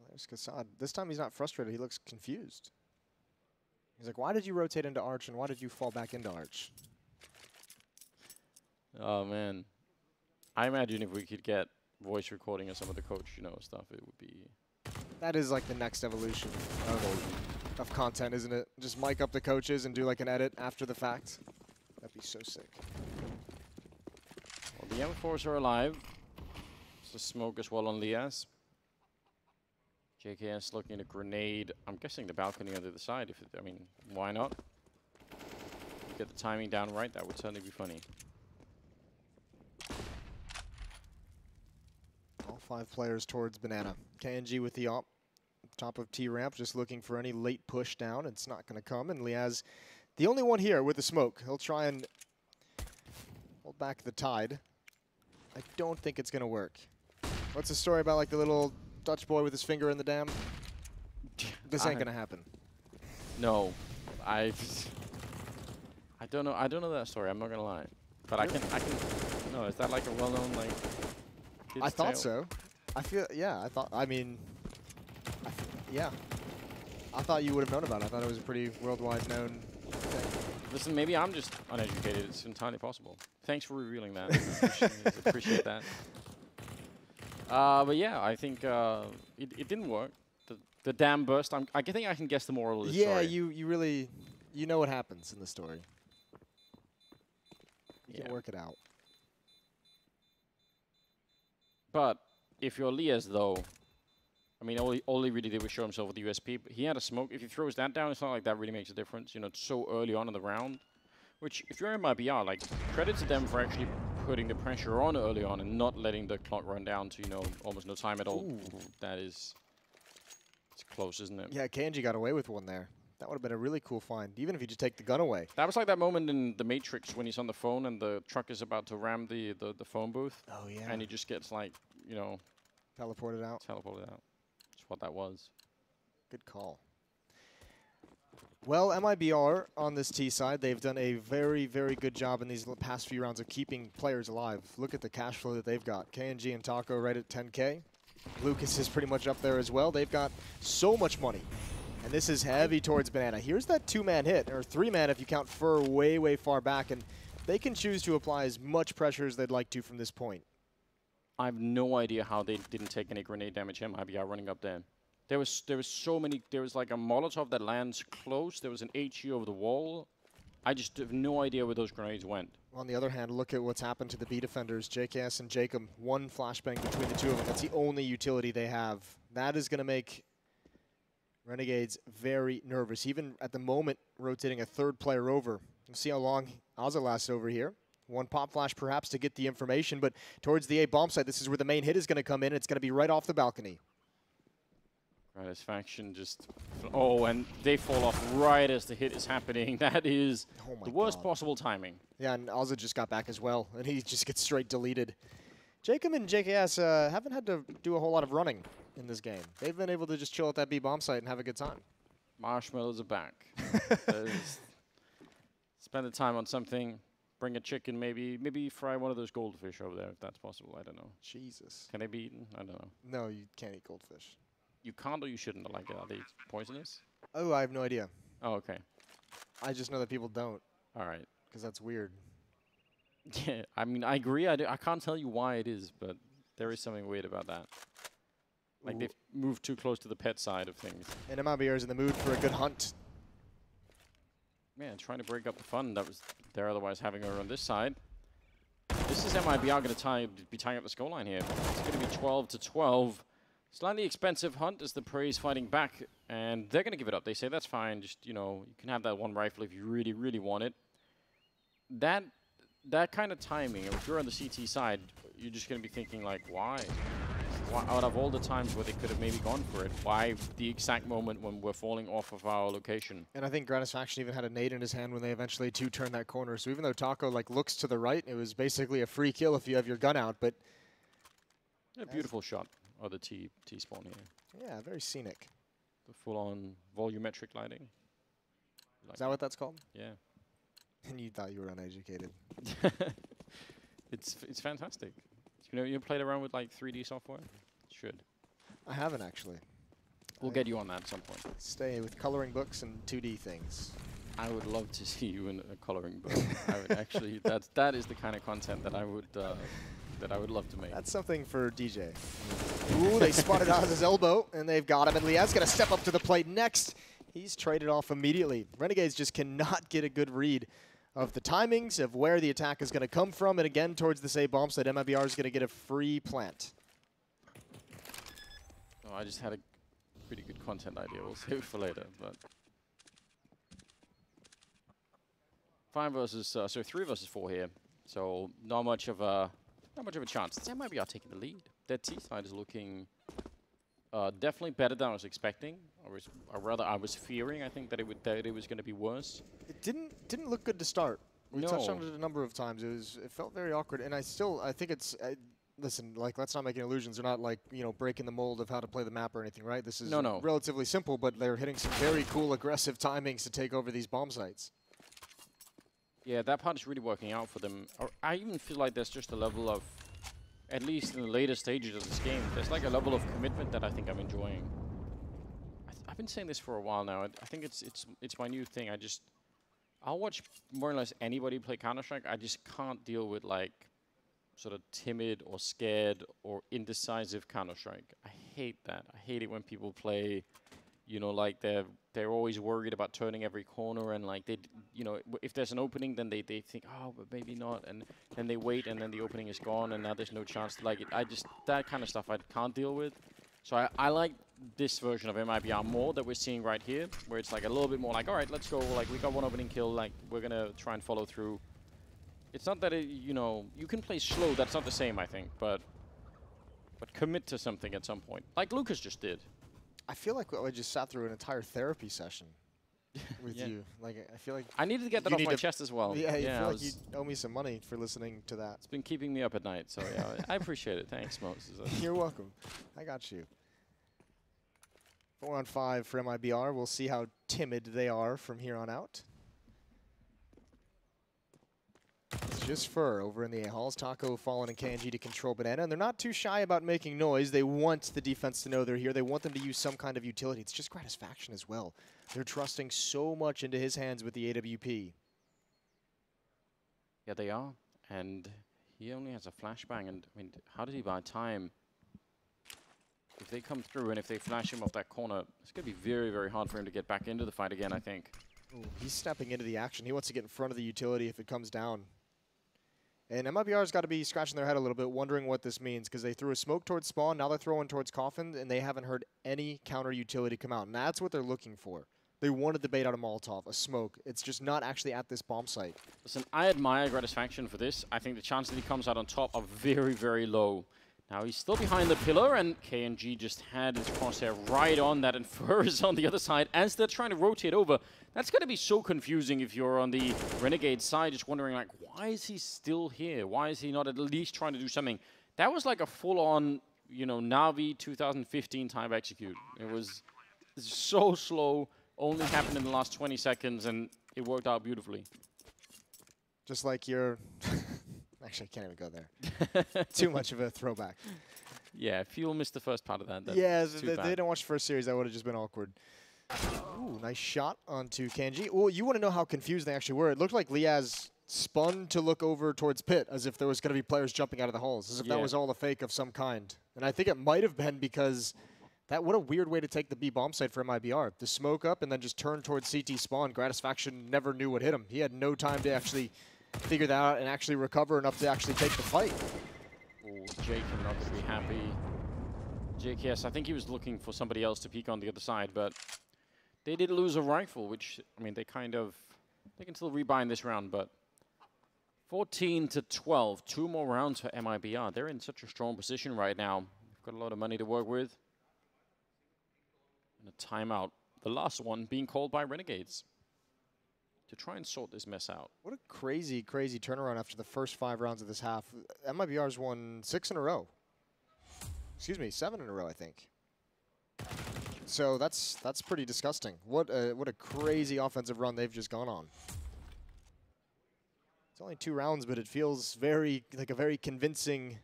There's Kassad. This time he's not frustrated. He looks confused. He's like, why did you rotate into Arch and why did you fall back into Arch? Oh, man. I imagine if we could get voice recording of some of the coach, stuff, it would be... That is like the next evolution of content, isn't it? Just mic up the coaches and do like an edit after the fact. That'd be so sick. Well, the M4s are alive. There's a smoke as well on Liaz. JKS looking at a grenade. I'm guessing the balcony on the other side. I mean, why not? Get the timing down right, that would certainly be funny. All 5 players towards Banana. KNG with the op. Top of T-ramp, just looking for any late push down. It's not going to come. And Liaz, the only one here with the smoke. He'll try and hold back the tide. I don't think it's going to work. What's the story about like the little Dutch boy with his finger in the dam? This ain't going to happen. No. I don't know. I don't know that story. I'm not going to lie. But really? I can. No, is that like a well-known like? I thought so. I feel. Yeah. Yeah. I thought you would have known about it. I thought it was a pretty worldwide known thing. Listen, maybe I'm just uneducated. It's entirely possible. Thanks for revealing that. Appreciate that. But yeah, I think it didn't work. The dam burst. I think I can guess the moral of the story. Yeah, you really, know what happens in the story. You can work it out. But if you're Liaz, though, I mean, all he really did was show himself with the USP. But he had a smoke. If he throws that down, it's not like that really makes a difference. It's so early on in the round. Which, if you're in MIBR, like, credit to them for actually putting the pressure on early on and not letting the clock run down to, almost no time at all. Ooh. That is... It's close, isn't it? Yeah, KNG got away with one there. That would have been a really cool find, even if you just take the gun away. That was like that moment in The Matrix when he's on the phone and the truck is about to ram the phone booth. Oh, yeah. And he just gets, like, teleported out. Teleported out. That's what that was. Good call. Well, MIBR on this T side, they've done a very, very good job in these past few rounds of keeping players alive. Look at the cash flow that they've got. KNG and Taco right at 10K. Lucas is pretty much up there as well. They've got so much money. And this is heavy towards Banana. Here's that 2-man hit, or 3-man if you count Fur way, way far back. And they can choose to apply as much pressure as they'd like to from this point. I have no idea how they didn't take any grenade damage. MIBR running up there. There was so many. There was like a Molotov that lands close. There was an HE over the wall. I just have no idea where those grenades went. On the other hand, look at what's happened to the B defenders, JKS and Jacob. One flashbang between the two of them. That's the only utility they have. That is going to make Renegades very nervous. Even at the moment, rotating a 3rd player over. We'll see how long Azza lasts over here. One pop flash perhaps to get the information, but towards the A bomb site, this is where the main hit is going to come in. It's going to be right off the balcony. Gratisfaction just... Oh, and they fall off right as the hit is happening. That is the worst possible timing. Yeah, and Azza just got back as well, and he just gets straight deleted. Jacob and JKS haven't had to do a whole lot of running in this game. They've been able to just chill at that B bomb site and have a good time. Marshmallows are back. Spend the time on something. Bring a chicken, maybe fry one of those goldfish over there if that's possible. I don't know. Jesus. Can they be eaten? I don't know. No, you can't eat goldfish. You can't or you shouldn't. Like, are they poisonous? Oh, I have no idea. Oh, okay. I just know that people don't. All right. Because that's weird. Yeah, I mean, I agree. I can't tell you why it is, but there is something weird about that. Like, they've moved too close to the pet side of things. And MIBR is in the mood for a good hunt. Man, trying to break up the fun that was there otherwise having her on this side. This is MIBR going to be tying up the scoreline here. It's going to be 12-12. Slightly expensive hunt as the Prey's fighting back, and they're going to give it up. They say, that's fine. Just, you know, you can have that one rifle if you really, really want it. That kind of timing, if you're on the CT side, you're just going to be thinking, like, why? Out of all the times where they could have maybe gone for it, why the exact moment when we're falling off of our location? And I think Gratisfaction even had a nade in his hand when they eventually turned that corner. So even though Taco like looks to the right, it was basically a free kill if you have your gun out. But a beautiful shot of the T spawn here. Yeah, very scenic. The full-on volumetric lighting. Is that what that's called? Yeah. And you thought you were uneducated. It's fantastic. You know, you played around with like 3D software? Should. I haven't actually. We'll get you on that at some point. Stay with coloring books and 2D things. I would love to see you in a coloring book. I would actually. That is the kind of content that I would love to make. That's something for DJ. Ooh, they spotted out his elbow, and they've got him. And Liaz's going to step up to the plate next. He's traded off immediately. Renegades just cannot get a good read of the timings of where the attack is going to come from. And again, towards this A bomb site, MIBR is going to get a free plant. Oh, I just had a pretty good content idea. We'll save it for later. But 3 versus 4 here. So not much of a chance. It's MIBR taking the lead. Their T side is looking definitely better than I was expecting. I was fearing. I think that it was going to be worse. It didn't look good to start. We touched on it a number of times. It felt very awkward, and I think it's. Listen, like, let's not make any illusions. They're not like, you know, breaking the mold of how to play the map or anything, right? This is relatively simple, but they're hitting some very cool, aggressive timings to take over these bomb sites. Yeah, that part is really working out for them. I even feel like there's just a level of, at least in the later stages of this game, there's like a level of commitment that I think I'm enjoying. I've been saying this for a while now. I think it's my new thing. I'll watch more or less anybody play Counter-Strike. I just can't deal with like sort of timid or scared or indecisive Counter-Strike. I hate that. I hate it when people play, you know, like they're always worried about turning every corner, and like you know, if there's an opening, then they think, oh, but maybe not, and then they wait, and then the opening is gone, and now there's no chance to like it. That kind of stuff I can't deal with. So I like this version of MIBR more that we're seeing right here, where it's like a little bit more like, all right, let's go. Like, we got one opening kill. Like, we're gonna try and follow through. It's not that you know, you can play slow. That's not the same, I think, but commit to something at some point, like Lucas just did. I feel like I just sat through an entire therapy session with you. Like, I feel like I needed to get that off my chest as well. Yeah, you feel like you owe me some money for listening to that. It's been keeping me up at night, so yeah, I appreciate it. Thanks, Moses. You're welcome. I got you. 4 on 5 for MIBR. We'll see how timid they are from here on out. It's just Fur over in the A-Halls. Taco, Fallen, and KNG to control Banana. And they're not too shy about making noise. They want the defense to know they're here. They want them to use some kind of utility. It's just Gratisfaction as well. They're trusting so much into his hands with the AWP. Yeah, they are. And he only has a flashbang. And, I mean, how did he buy time? If they come through and if they flash him off that corner, it's going to be very, very hard for him to get back into the fight again, I think. Ooh, he's stepping into the action. He wants to get in front of the utility if it comes down. And MIBR's got to be scratching their head a little bit, wondering what this means, because they threw a smoke towards spawn, now they're throwing towards coffin, and they haven't heard any counter utility come out. And that's what they're looking for. They wanted the bait out of Molotov, a smoke. It's just not actually at this bomb site. Listen, I admire Gratisfaction for this. I think the chance that he comes out on top are very, very low. Now he's still behind the pillar, and KNG just had his crosshair right on that, and Fur is on the other side as they're trying to rotate over. That's going to be so confusing if you're on the Renegade side, just wondering, like, why is he still here? Why is he not at least trying to do something? That was like a full-on, you know, Navi 2015 type execute. It was so slow, only happened in the last 20 seconds, and it worked out beautifully. Just like your... Actually, I can't even go there. Too much of a throwback. Yeah, if you'll miss the first part of that, yeah, if they didn't watch the first series, that would have just been awkward. Ooh, nice shot onto Kanji. Oh, you want to know how confused they actually were. It looked like Liaz spun to look over towards pit as if there was going to be players jumping out of the halls, as if that was all a fake of some kind. And I think it might have been because what a weird way to take the B bomb site for MIBR. The smoke up and then just turn towards CT spawn. Gratisfaction never knew what hit him. He had no time to actually figure that out and actually recover enough to actually take the fight. Oh, Jake not going to be happy. JKS, I think he was looking for somebody else to peek on the other side, but they did lose a rifle, which, I mean, they can still rebind this round, but 14-12, 2 more rounds for MIBR. They're in such a strong position right now. They've got a lot of money to work with. And a timeout, the last one being called by Renegades to try and sort this mess out. What a crazy, crazy turnaround after the first 5 rounds of this half. MIBR's won 6 in a row. Excuse me, 7 in a row, I think. So that's pretty disgusting. What a crazy offensive run they've just gone on. It's only 2 rounds, but it feels like a very convincing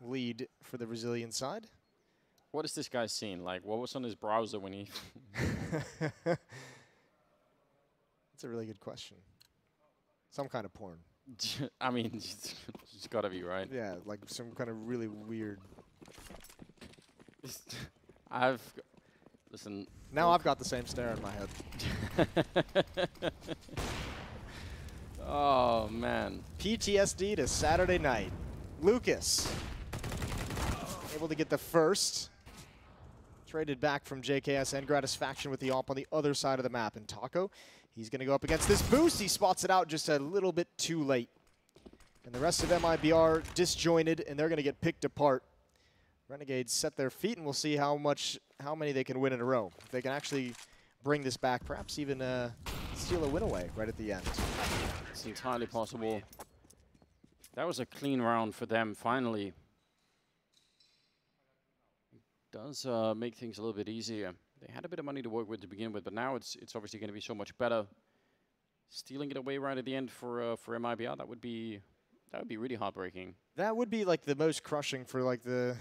lead for the Brazilian side. What is this guy seeing? Like, what was on his browser when he... That's a really good question. Some kind of porn. I mean, it's got to be, right? Yeah, like some kind of really weird... Listen... Now I've got the same stare in my head. Oh, man. PTSD to Saturday night. Lucas, able to get the first. Traded back from JKS and Gratisfaction with the AWP on the other side of the map. And Taco, he's going to go up against this boost. He spots it out just a little bit too late. And the rest of MIBR disjointed, and they're going to get picked apart. Renegades set their feet, and we'll see how many they can win in a row. If they can actually bring this back, perhaps even steal a win away right at the end. It's entirely possible. That was a clean round for them, finally. It does make things a little bit easier. They had a bit of money to work with to begin with, but now it's obviously going to be so much better. Stealing it away right at the end for MIBR, that would be really heartbreaking. That would be like the most crushing for like the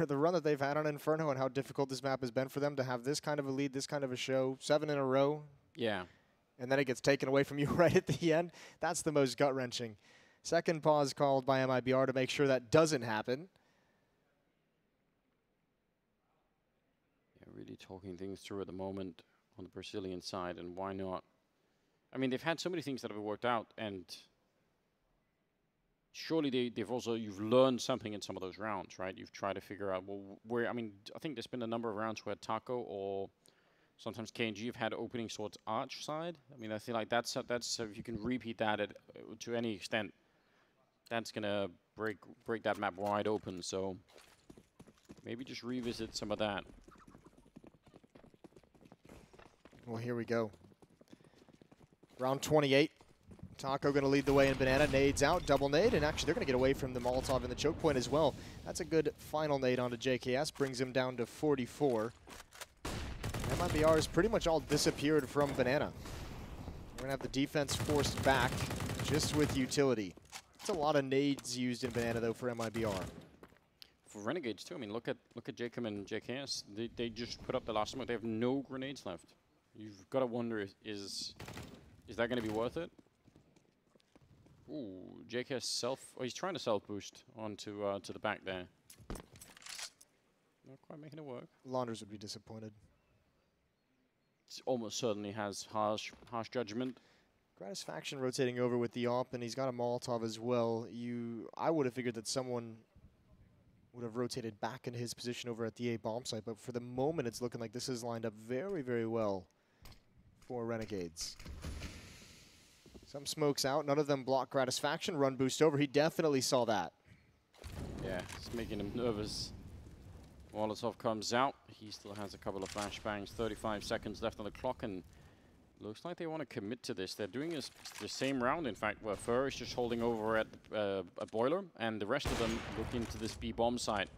run that they've had on Inferno and how difficult this map has been for them to have this kind of a lead, this kind of a show, 7 in a row. Yeah. And then it gets taken away from you right at the end. That's the most gut-wrenching. Second pause called by MIBR to make sure that doesn't happen. Yeah, really talking things through at the moment on the Brazilian side, and why not? I mean, they've had so many things that have worked out, and surely you've learned something in some of those rounds, right? You've tried to figure out, well, where, I mean, I think there's been a number of rounds where Taco or sometimes KNG have had openings towards arch side. I mean, I feel like that's if you can repeat that to any extent, that's gonna break that map wide open. So maybe just revisit some of that. Well, here we go. Round 28. Taco going to lead the way in Banana. Nades out, double nade, and actually they're going to get away from the Molotov in the choke point as well. That's a good final nade onto JKS, brings him down to 44. MIBR has pretty much all disappeared from Banana. We're going to have the defense forced back just with utility. It's a lot of nades used in Banana, though, for MIBR. For Renegades, too. I mean, look at Jacob and JKS. They just put up the last smoke. They have no grenades left. You've got to wonder, is that going to be worth it? Ooh, JKS he's trying to self-boost onto to the back there. Not quite making it work. Launders would be disappointed. Almost certainly has harsh judgment. Gratisfaction rotating over with the AWP, and he's got a Molotov as well. I would have figured that someone would have rotated back into his position over at the A bomb site, but for the moment it's looking like this is lined up very, very well for Renegades. Some smokes out, none of them block Gratisfaction. Run boost over, he definitely saw that. Yeah, it's making him nervous. Molotov comes out. He still has a couple of flashbangs. 35 seconds left on the clock, and looks like they want to commit to this. They're doing the same round, in fact, where Fur is just holding over at a boiler, and the rest of them look into this B bomb site.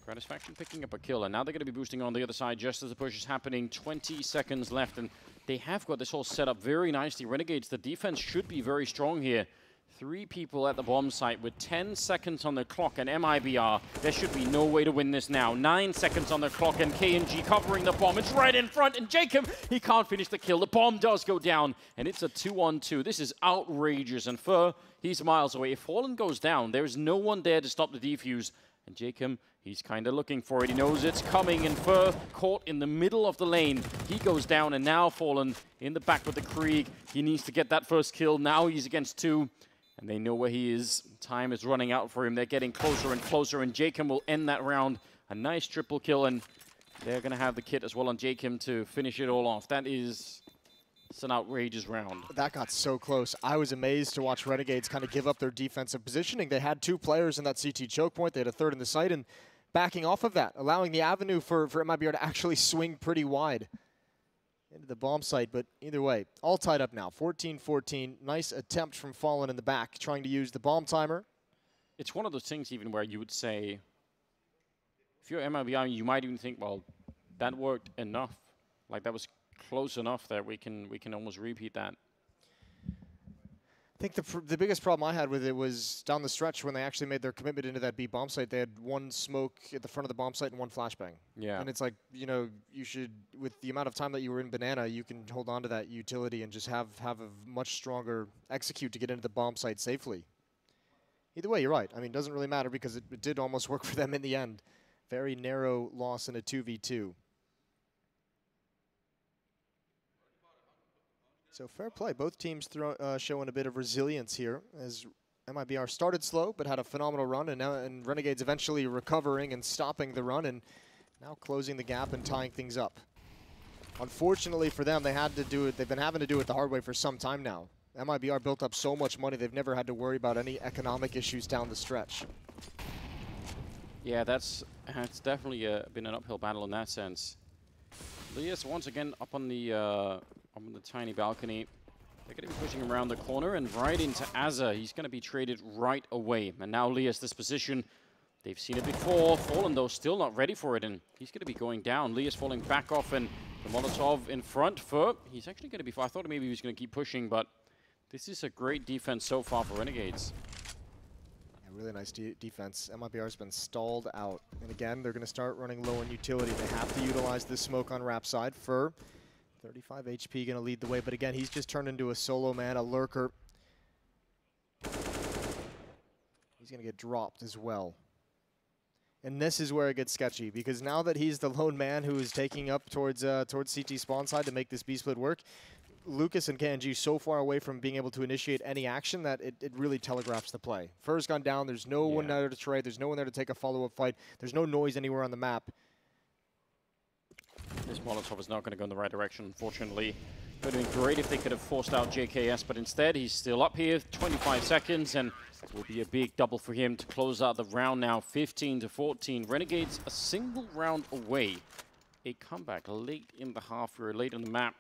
Gratisfaction picking up a kill, and now they're going to be boosting on the other side just as the push is happening. 20 seconds left, and they have got this all set up very nicely. Renegades, the defense should be very strong here. 3 people at the bomb site with 10 seconds on the clock, and MIBR, there should be no way to win this now. 9 seconds on the clock, and KNG covering the bomb. It's right in front, and Jacob, he can't finish the kill. The bomb does go down, and it's a 2-on-2. This is outrageous, and Fur, he's miles away. If Fallen goes down, there's no one there to stop the defuse, and Jacob, he's kind of looking for it. He knows it's coming, and Fur caught in the middle of the lane. He goes down, and now Fallen in the back with the Krieg. He needs to get that first kill. Now he's against 2. And they know where he is. Time is running out for him. They're getting closer and closer, and Jacob will end that round. A nice triple kill, and they're going to have the kit as well on Jacob to finish it all off. It's an outrageous round. That got so close. I was amazed to watch Renegades kind of give up their defensive positioning. They had 2 players in that CT choke point. They had a 3rd in the site, and backing off of that, allowing the avenue for MIBR to actually swing pretty wide into the bomb site. But either way, all tied up now. 14-14. Nice attempt from Fallen in the back, trying to use the bomb timer. It's one of those things even where you would say, if you're MIBR, you might even think, well, that worked enough. Like, that was close enough that we can almost repeat that. I think the biggest problem I had with it was down the stretch when they actually made their commitment into that B bomb site. They had 1 smoke at the front of the bomb site and 1 flashbang. Yeah. And it's like, you know, you should, with the amount of time that you were in Banana, you can hold on to that utility and just have a much stronger execute to get into the bomb site safely. Either way, you're right. I mean, it doesn't really matter because it did almost work for them in the end. Very narrow loss in a 2v2. So fair play. Both teams showing a bit of resilience here as MIBR started slow but had a phenomenal run, and Renegades eventually recovering and stopping the run and now closing the gap and tying things up. Unfortunately for them, they had to do it. They've been having to do it the hard way for some time now. MIBR built up so much money, they've never had to worry about any economic issues down the stretch. Yeah, it's definitely been an uphill battle in that sense. Lias once again up on the tiny balcony. They're going to be pushing around the corner and right into Azza. He's going to be traded right away. And now Lias, this position, they've seen it before. Fallen, though, still not ready for it, and he's going to be going down. Lias falling back off, and the Molotov in front for... He's actually going to be... I thought maybe he was going to keep pushing, but this is a great defense so far for Renegades. Yeah, really nice defense. MIBR has been stalled out. And again, they're going to start running low on utility. They have to utilize this smoke on Rap side. For 35 HP going to lead the way, but again, he's just turned into a solo man, a lurker. He's going to get dropped as well. And this is where it gets sketchy, because now that he's the lone man who is taking up towards CT spawn side to make this B-split work, Lucas and KNG so far away from being able to initiate any action that it really telegraphs the play. Fur's gone down, there's no one there to trade, there's no one there to take a follow-up fight, there's no noise anywhere on the map. This Molotov is not going to go in the right direction, unfortunately. It would have been great if they could have forced out JKS, but instead he's still up here, 25 seconds, and it will be a big double for him to close out the round now, 15-14. Renegades a single round away. A comeback late in the half, or late in the map,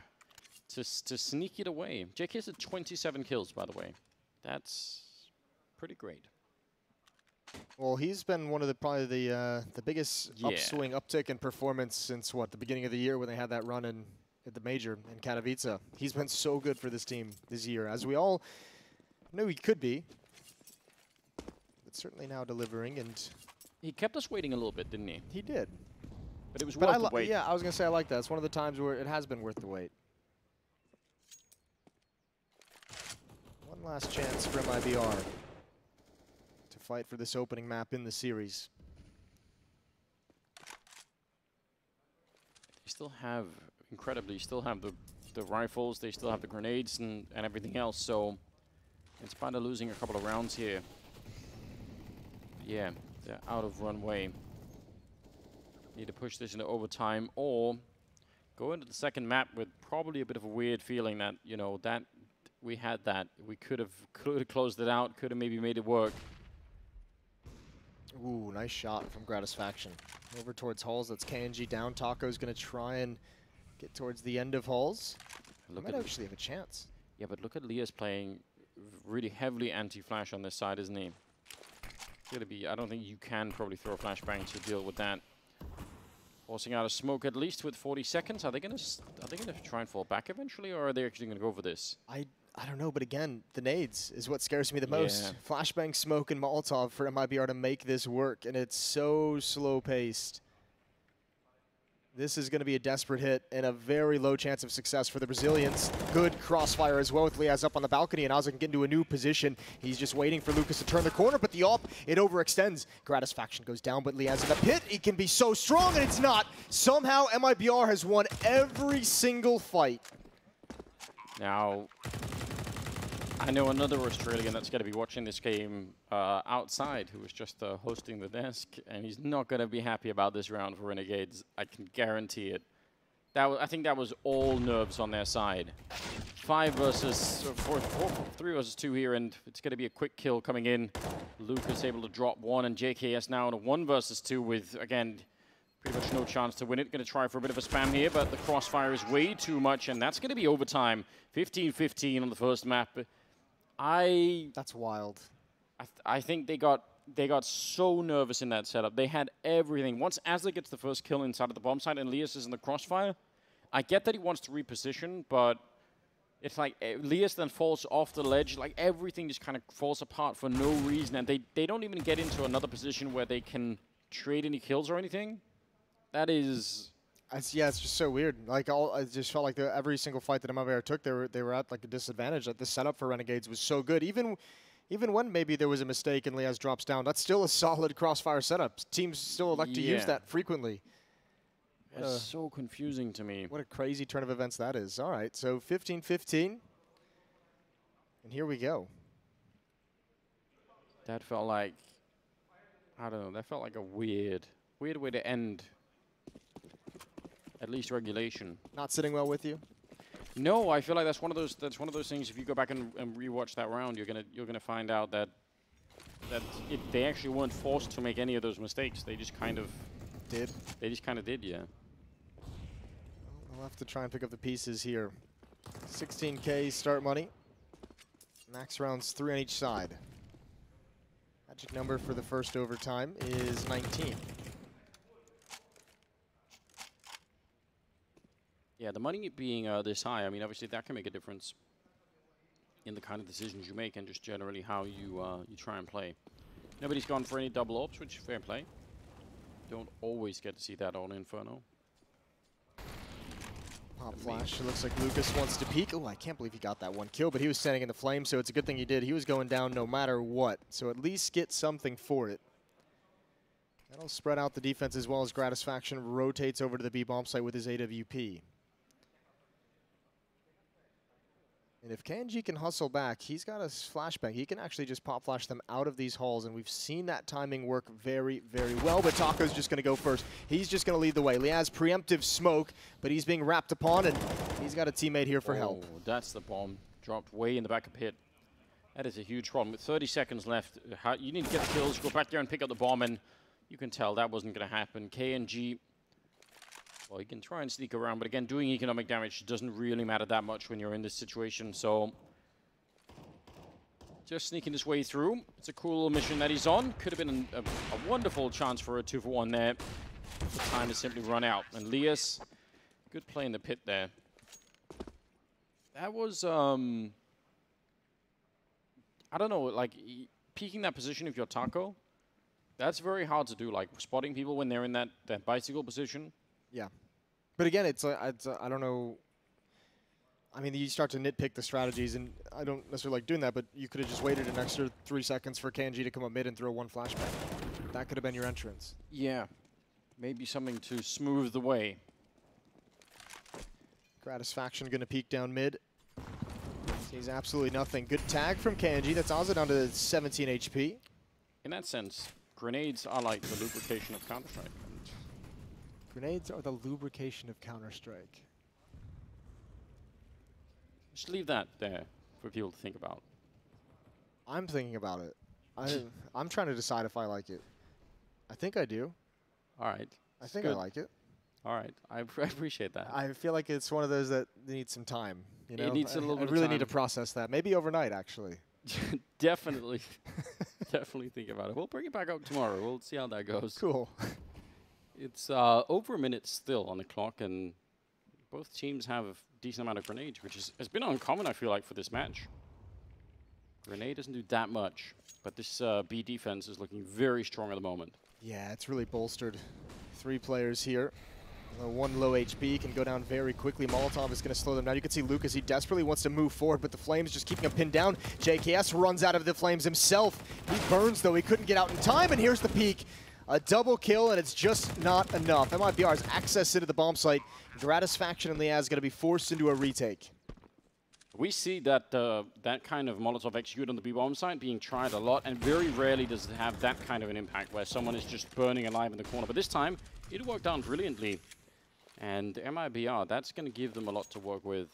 to sneak it away. JKS had 27 kills, by the way. That's pretty great. Well, he's been one of probably the biggest upswing, uptick in performance since, what, the beginning of the year when they had that run at the major in Katowice. He's been so good for this team this year, as we all knew he could be. But certainly now delivering, and... He kept us waiting a little bit, didn't he? He did. But it was worth the wait. Yeah, I was going to say I like that. It's one of the times where it has been worth the wait. One last chance for MIBR to fight for this opening map in the series. They still have, incredibly, still have the rifles, they still have the grenades and everything else, so in spite of losing a couple of rounds here, yeah, they're out of runway. Need to push this into overtime or go into the second map with probably a bit of a weird feeling that, you know, that we had that. We could have closed it out, could have maybe made it work. Ooh, nice shot from Gratisfaction. Over towards Halls, that's KNG down. Taco's going to try and get towards the end of Halls. He might actually have a chance. Yeah, but look at Lias playing really heavily anti-flash on this side, isn't he? It's gonna be, I don't think you can probably throw a flashbang to deal with that. Forcing out a smoke at least with 40 seconds. Are they gonna try and fall back eventually, or are they actually gonna go for this? I don't know, but again, the nades is what scares me the most. Flashbang, smoke, and Molotov for MIBR to make this work, and it's so slow-paced. This is going to be a desperate hit and a very low chance of success for the Brazilians. Good crossfire as well with Liaz up on the balcony, and Ozzy can get into a new position. He's just waiting for Lucas to turn the corner, but the AWP, it overextends. Gratisfaction goes down, but Liaz in the pit. He can be so strong, and it's not. Somehow, MIBR has won every single fight. Now, I know another Australian that's going to be watching this game outside, who was just hosting the desk, and he's not going to be happy about this round for Renegades. I can guarantee it. I think that was all nerves on their side. 3 versus 2 here, and it's going to be a quick kill coming in. Lucas able to drop 1, and JKS now in a 1 versus 2 with, again, pretty much no chance to win it. Going to try for a bit of a spam here, but the crossfire is way too much, and that's going to be overtime. 15-15 on the first map. That's wild. I think they got so nervous in that setup. They had everything. Once Asler gets the first kill inside of the bomb site and Lias is in the crossfire, I get that he wants to reposition, but it's like Lias then falls off the ledge. Like everything just kind of falls apart for no reason, and they don't even get into another position where they can trade any kills or anything. That is... Yeah, it's just so weird. Like I just felt like every single fight that MIBR took, they were at like a disadvantage. Like the setup for Renegades was so good. Even when maybe there was a mistake and Liaz drops down, that's still a solid crossfire setup. Teams still elect to use that frequently. It's so confusing to me. What a crazy turn of events that is. All right, so 15-15, and here we go. That felt like, I don't know. That felt like a weird way to end. At least regulation. Not sitting well with you? No, I feel like that's one of those things. If you go back and rewatch that round, you're gonna find out that they actually weren't forced to make any of those mistakes. They just kind of did. They just kind of did, yeah. I'll have to try and pick up the pieces here. 16K start money. Max rounds 3 on each side. Magic number for the first overtime is 19. Yeah, the money being this high, I mean, obviously that can make a difference in the kind of decisions you make and just generally how you try and play. Nobody's gone for any double ops, which is fair play. Don't always get to see that on Inferno. Pop flash. It looks like Lucas wants to peek. Oh, I can't believe he got that 1 kill, but he was standing in the flame, so it's a good thing he did. He was going down no matter what, so at least get something for it. That'll spread out the defense as well as Gratisfaction rotates over to the B bomb site with his AWP. And if KNG can hustle back, he's got a flashbang. He can actually just pop flash them out of these halls, and we've seen that timing work very, very well. But Taco's just going to go first. He's just going to lead the way. Liaz preemptive smoke, but he's being wrapped upon, and he's got a teammate here for help. That's the bomb. Dropped way in the back of pit. That is a huge problem. With 30 seconds left, you need to get the kills, go back there and pick up the bomb, and you can tell that wasn't going to happen. KNG... Well, he can try and sneak around, but again, doing economic damage doesn't really matter that much when you're in this situation, so... Just sneaking his way through. It's a cool little mission that he's on. Could have been a wonderful chance for a 2-for-1 there. The time has simply run out. And Lias, good play in the pit there. That was, I don't know, like, peeking that position if you're Taco, that's very hard to do, like, spotting people when they're in that bicycle position. Yeah. But again, it's I don't know. I mean, you start to nitpick the strategies, and I don't necessarily like doing that, but you could have just waited an extra 3 seconds for KNG to come up mid and throw 1 flashback. That could have been your entrance. Yeah. Maybe something to smooth the way. Gratisfaction going to peek down mid. Sees absolutely nothing. Good tag from KNG. That's Ozzy down to 17 HP. In that sense, grenades are like the lubrication of Counter-Strike. Grenades are the lubrication of Counter-Strike. Just leave that there for people to think about. I'm thinking about it. I'm trying to decide if I like it. I think I do. All right. I think I like it. All right. I appreciate that. I feel like it's one of those that needs some time. You know? It needs a little bit of time. I really need to process that. Maybe overnight, actually. Definitely. Definitely think about it. We'll bring it back up tomorrow. We'll see how that goes. Cool. It's over a minute still on the clock, and both teams have a decent amount of grenades, which has been uncommon, I feel like, for this match. Grenade doesn't do that much, but this B defense is looking very strong at the moment. Yeah, it's really bolstered. 3 players here. One low HP can go down very quickly. Molotov is going to slow them down. You can see Lucas, he desperately wants to move forward, but the Flames just keeping him pinned down. JKS runs out of the Flames himself. He burns, though. He couldn't get out in time, and here's the peak. A double kill, and it's just not enough. MIBR's access into the bomb site. Gratisfaction and Liaz going to be forced into a retake. We see that that kind of Molotov execute on the B-bomb site being tried a lot, and very rarely does it have that kind of an impact where someone is just burning alive in the corner. But this time, it worked out brilliantly. And MIBR, that's going to give them a lot to work with.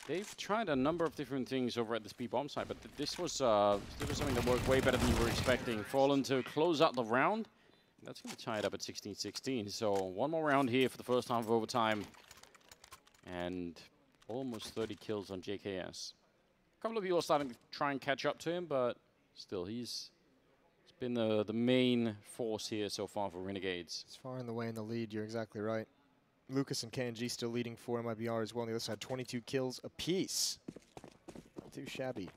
They've tried a number of different things over at this B-bomb site, but this was something that worked way better than you were expecting. Fallen to close out the round. That's going to tie it up at 16-16. So one more round here for the first half of overtime. And almost 30 kills on JKS. A couple of people are starting to try and catch up to him, but still, he's been the main force here so far for Renegades. It's far in the way in the lead, you're exactly right. Lucas and KNG still leading for MIBR as well. On the other side, 22 kills apiece. Not too shabby.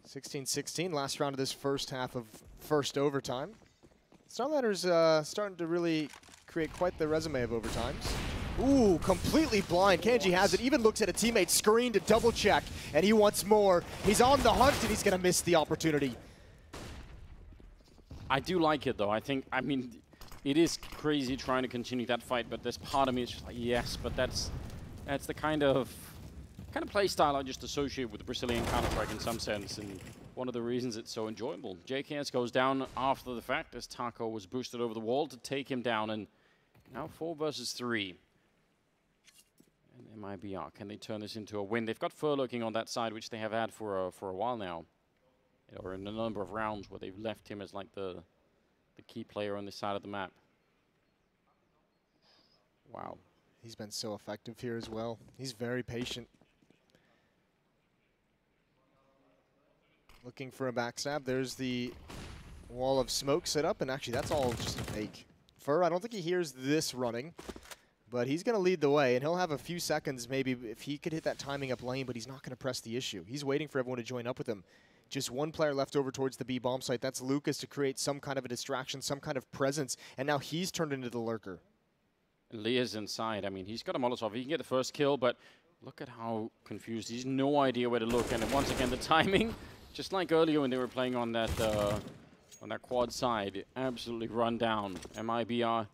16-16, last round of this first half of first overtime. Starladder's starting to really create quite the resume of overtimes. Ooh, completely blind. KNG has it, even looks at a teammate screen to double check, and he wants more. He's on the hunt, and he's going to miss the opportunity. I do like it, though. I mean, it is crazy trying to continue that fight, but there's part of me is just like, yes, but that's the kind of play style I just associate with the Brazilian Counter-Strike in some sense, and one of the reasons it's so enjoyable. JKS goes down after the fact as Taco was boosted over the wall to take him down, and now 4 versus 3. And MIBR, can they turn this into a win? They've got Fur lurking on that side, which they have had for a while now. Or in a number of rounds where they've left him as like the key player on this side of the map. Wow. He's been so effective here as well. He's very patient. Looking for a backstab. There's the wall of smoke set up, and actually that's all just a fake. Fur, I don't think he hears this running, but he's going to lead the way, and he'll have a few seconds maybe if he could hit that timing up lane, but he's not going to press the issue. He's waiting for everyone to join up with him. Just one player left over towards the B bomb site. That's Lucas to create some kind of a distraction, some kind of presence, and now he's turned into the lurker. Leah's inside. I mean, he's got a Molotov. He can get the first kill, but look at how confused. He's no idea where to look, and once again, the timing, just like earlier when they were playing on that quad side, absolutely run down. MIBR.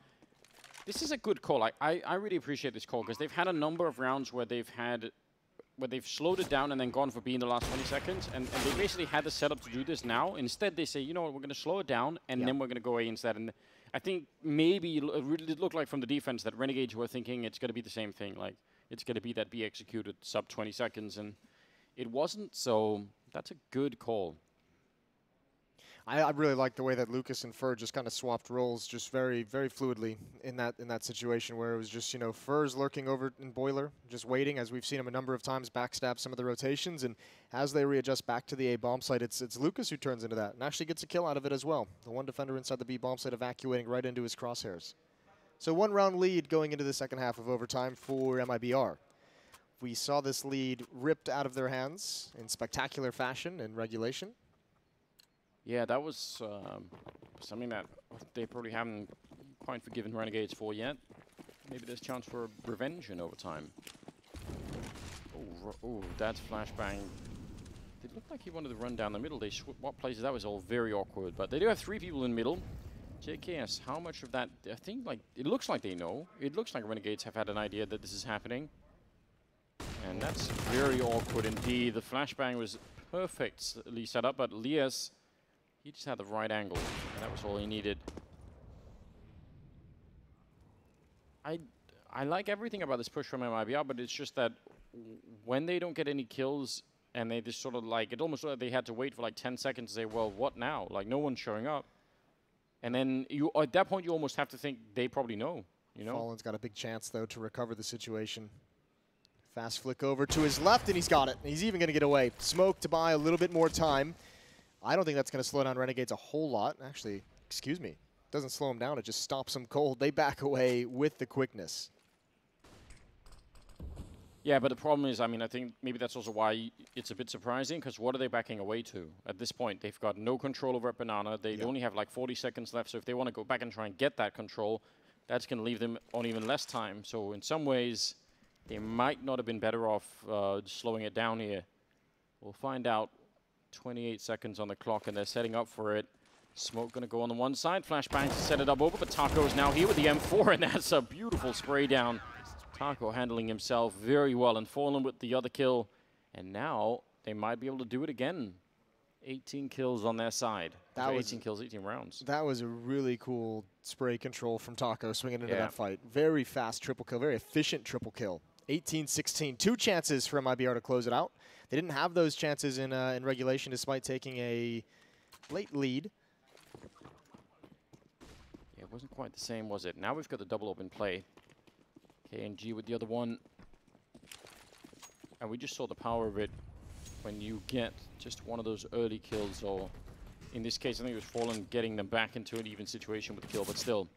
This is a good call. I really appreciate this call because they've had a number of rounds where they've slowed it down and then gone for B in the last 20 seconds, and they basically had the setup to do this now. Instead, they say, you know what, we're going to slow it down, and then we're going to go A instead. And I think maybe it really looked like from the defense that Renegades were thinking it's going to be the same thing. Like, it's going to be that B executed sub 20 seconds, and it wasn't, so that's a good call. I really like the way that Lucas and Fur just kind of swapped roles just very, very fluidly in that situation where it was just, you know, Fur's lurking over in Boiler, just waiting, as we've seen him a number of times backstab some of the rotations, and as they readjust back to the A bomb site, it's Lucas who turns into that and actually gets a kill out of it as well. The one defender inside the B bomb site evacuating right into his crosshairs. So 1 round lead going into the second half of overtime for MIBR. We saw this lead ripped out of their hands in spectacular fashion in regulation. Yeah, that was something that they probably haven't quite forgiven Renegades for yet. Maybe there's a chance for revenge in overtime. Oh, that's flashbang. It looked like he wanted to run down the middle. They swapped places. That was all very awkward. But they do have 3 people in middle. JKS, how much of that? I think like it looks like they know. It looks like Renegades have had an idea that this is happening. And that's very awkward indeed. The flashbang was perfectly set up, but Lias, he just had the right angle, and that was all he needed. I like everything about this push from MIBR, but it's just that when they don't get any kills, and they just sort of like, it almost looked like they had to wait for like 10 seconds to say, well, what now? Like, no one's showing up. And then you, at that point, you almost have to think they probably know, you know? Fallen's got a big chance, though, to recover the situation. Fast flick over to his left, and he's got it. He's even going to get away. Smoke to buy a little bit more time. I don't think that's going to slow down Renegades a whole lot. Actually, excuse me. doesn't slow them down. It just stops them cold. They back away with the quickness. Yeah, but the problem is, I mean, I think maybe that's also why it's a bit surprising, because what are they backing away to? At this point, they've got no control over Banana. They only have like 40 seconds left, so if they want to go back and try and get that control, that's going to leave them on even less time. So in some ways, they might not have been better off slowing it down here. We'll find out. 28 seconds on the clock, and they're setting up for it. Smoke going to go on the one side. Flashbang to set it up over, but Taco is now here with the M4, and that's a beautiful spray down. Taco handling himself very well, and Fallen with the other kill. And now they might be able to do it again. 18 kills on their side. That was 18 kills, 18 rounds. That was a really cool spray control from Taco swinging into that fight. Very fast triple kill, very efficient triple kill. 18-16, 2 chances for MIBR to close it out. They didn't have those chances in regulation despite taking a late lead. Yeah, it wasn't quite the same, was it? Now we've got the double open play. KNG with the other one. And we just saw the power of it when you get just one of those early kills, or in this case, I think it was Fallen getting them back into an even situation with the kill, but still.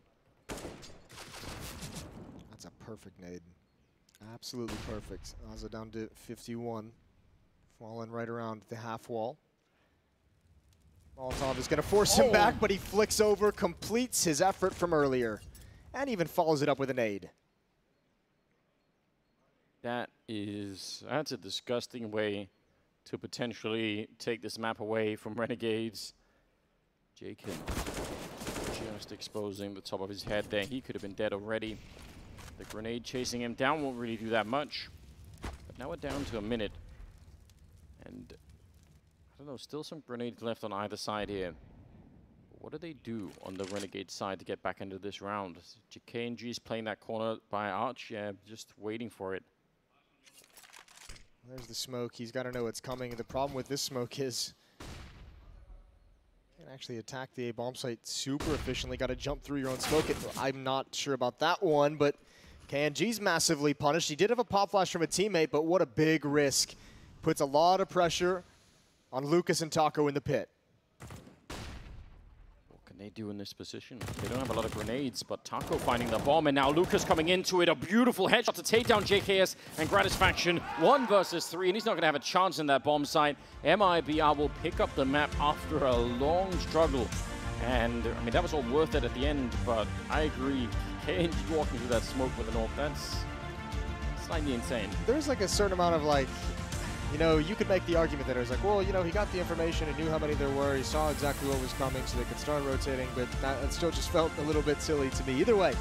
That's a perfect nade. Absolutely perfect. Ozza down to 51. Fallen right around the half wall. Molotov is going to force him back, but he flicks over, completes his effort from earlier, and even follows it up with a nade. That's a disgusting way to potentially take this map away from Renegades. Jakin just exposing the top of his head there. He could have been dead already. The grenade chasing him down won't really do that much. But now we're down to a minute. And I don't know, still some grenades left on either side here. What do they do on the Renegade side to get back into this round? KNG is playing that corner by Arch, yeah, just waiting for it. There's the smoke. He's got to know what's coming. The problem with this smoke is you can actually attack the A-bomb site super efficiently. Got to jump through your own smoke. I'm not sure about that one, but KNG's massively punished. He did have a pop flash from a teammate, but what a big risk. Puts a lot of pressure on Lucas and Taco in the pit. What can they do in this position? They don't have a lot of grenades, but Taco finding the bomb, and now Lucas coming into it. A beautiful headshot to take down JKS and Gratisfaction. 1 versus 3, and he's not going to have a chance in that bomb site. MIBR will pick up the map after a long struggle. And, I mean, that was all worth it at the end, but I agree. KNG walking through that smoke with an AWP, that's slightly insane. There's like a certain amount of like, you know, you could make the argument that it was like, well, you know, he got the information and knew how many there were. He saw exactly what was coming, so they could start rotating, but that still just felt a little bit silly to me. Either way,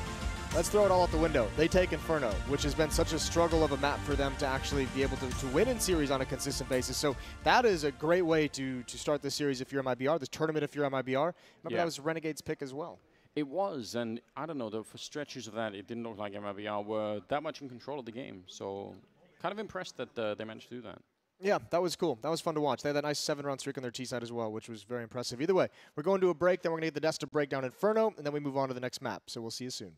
let's throw it all out the window. They take Inferno, which has been such a struggle of a map for them to actually be able to win in series on a consistent basis. So that is a great way to start this series if you're MIBR, this tournament if you're MIBR. Remember, that was Renegade's pick as well. It was, and I don't know, though, for stretches of that, it didn't look like MIBR were that much in control of the game. So kind of impressed that they managed to do that. Yeah, that was cool. That was fun to watch. They had that nice 7-round streak on their T side as well, which was very impressive. Either way, we're going to a break, then we're going to get the desk to break down Inferno, and then we move on to the next map. So we'll see you soon.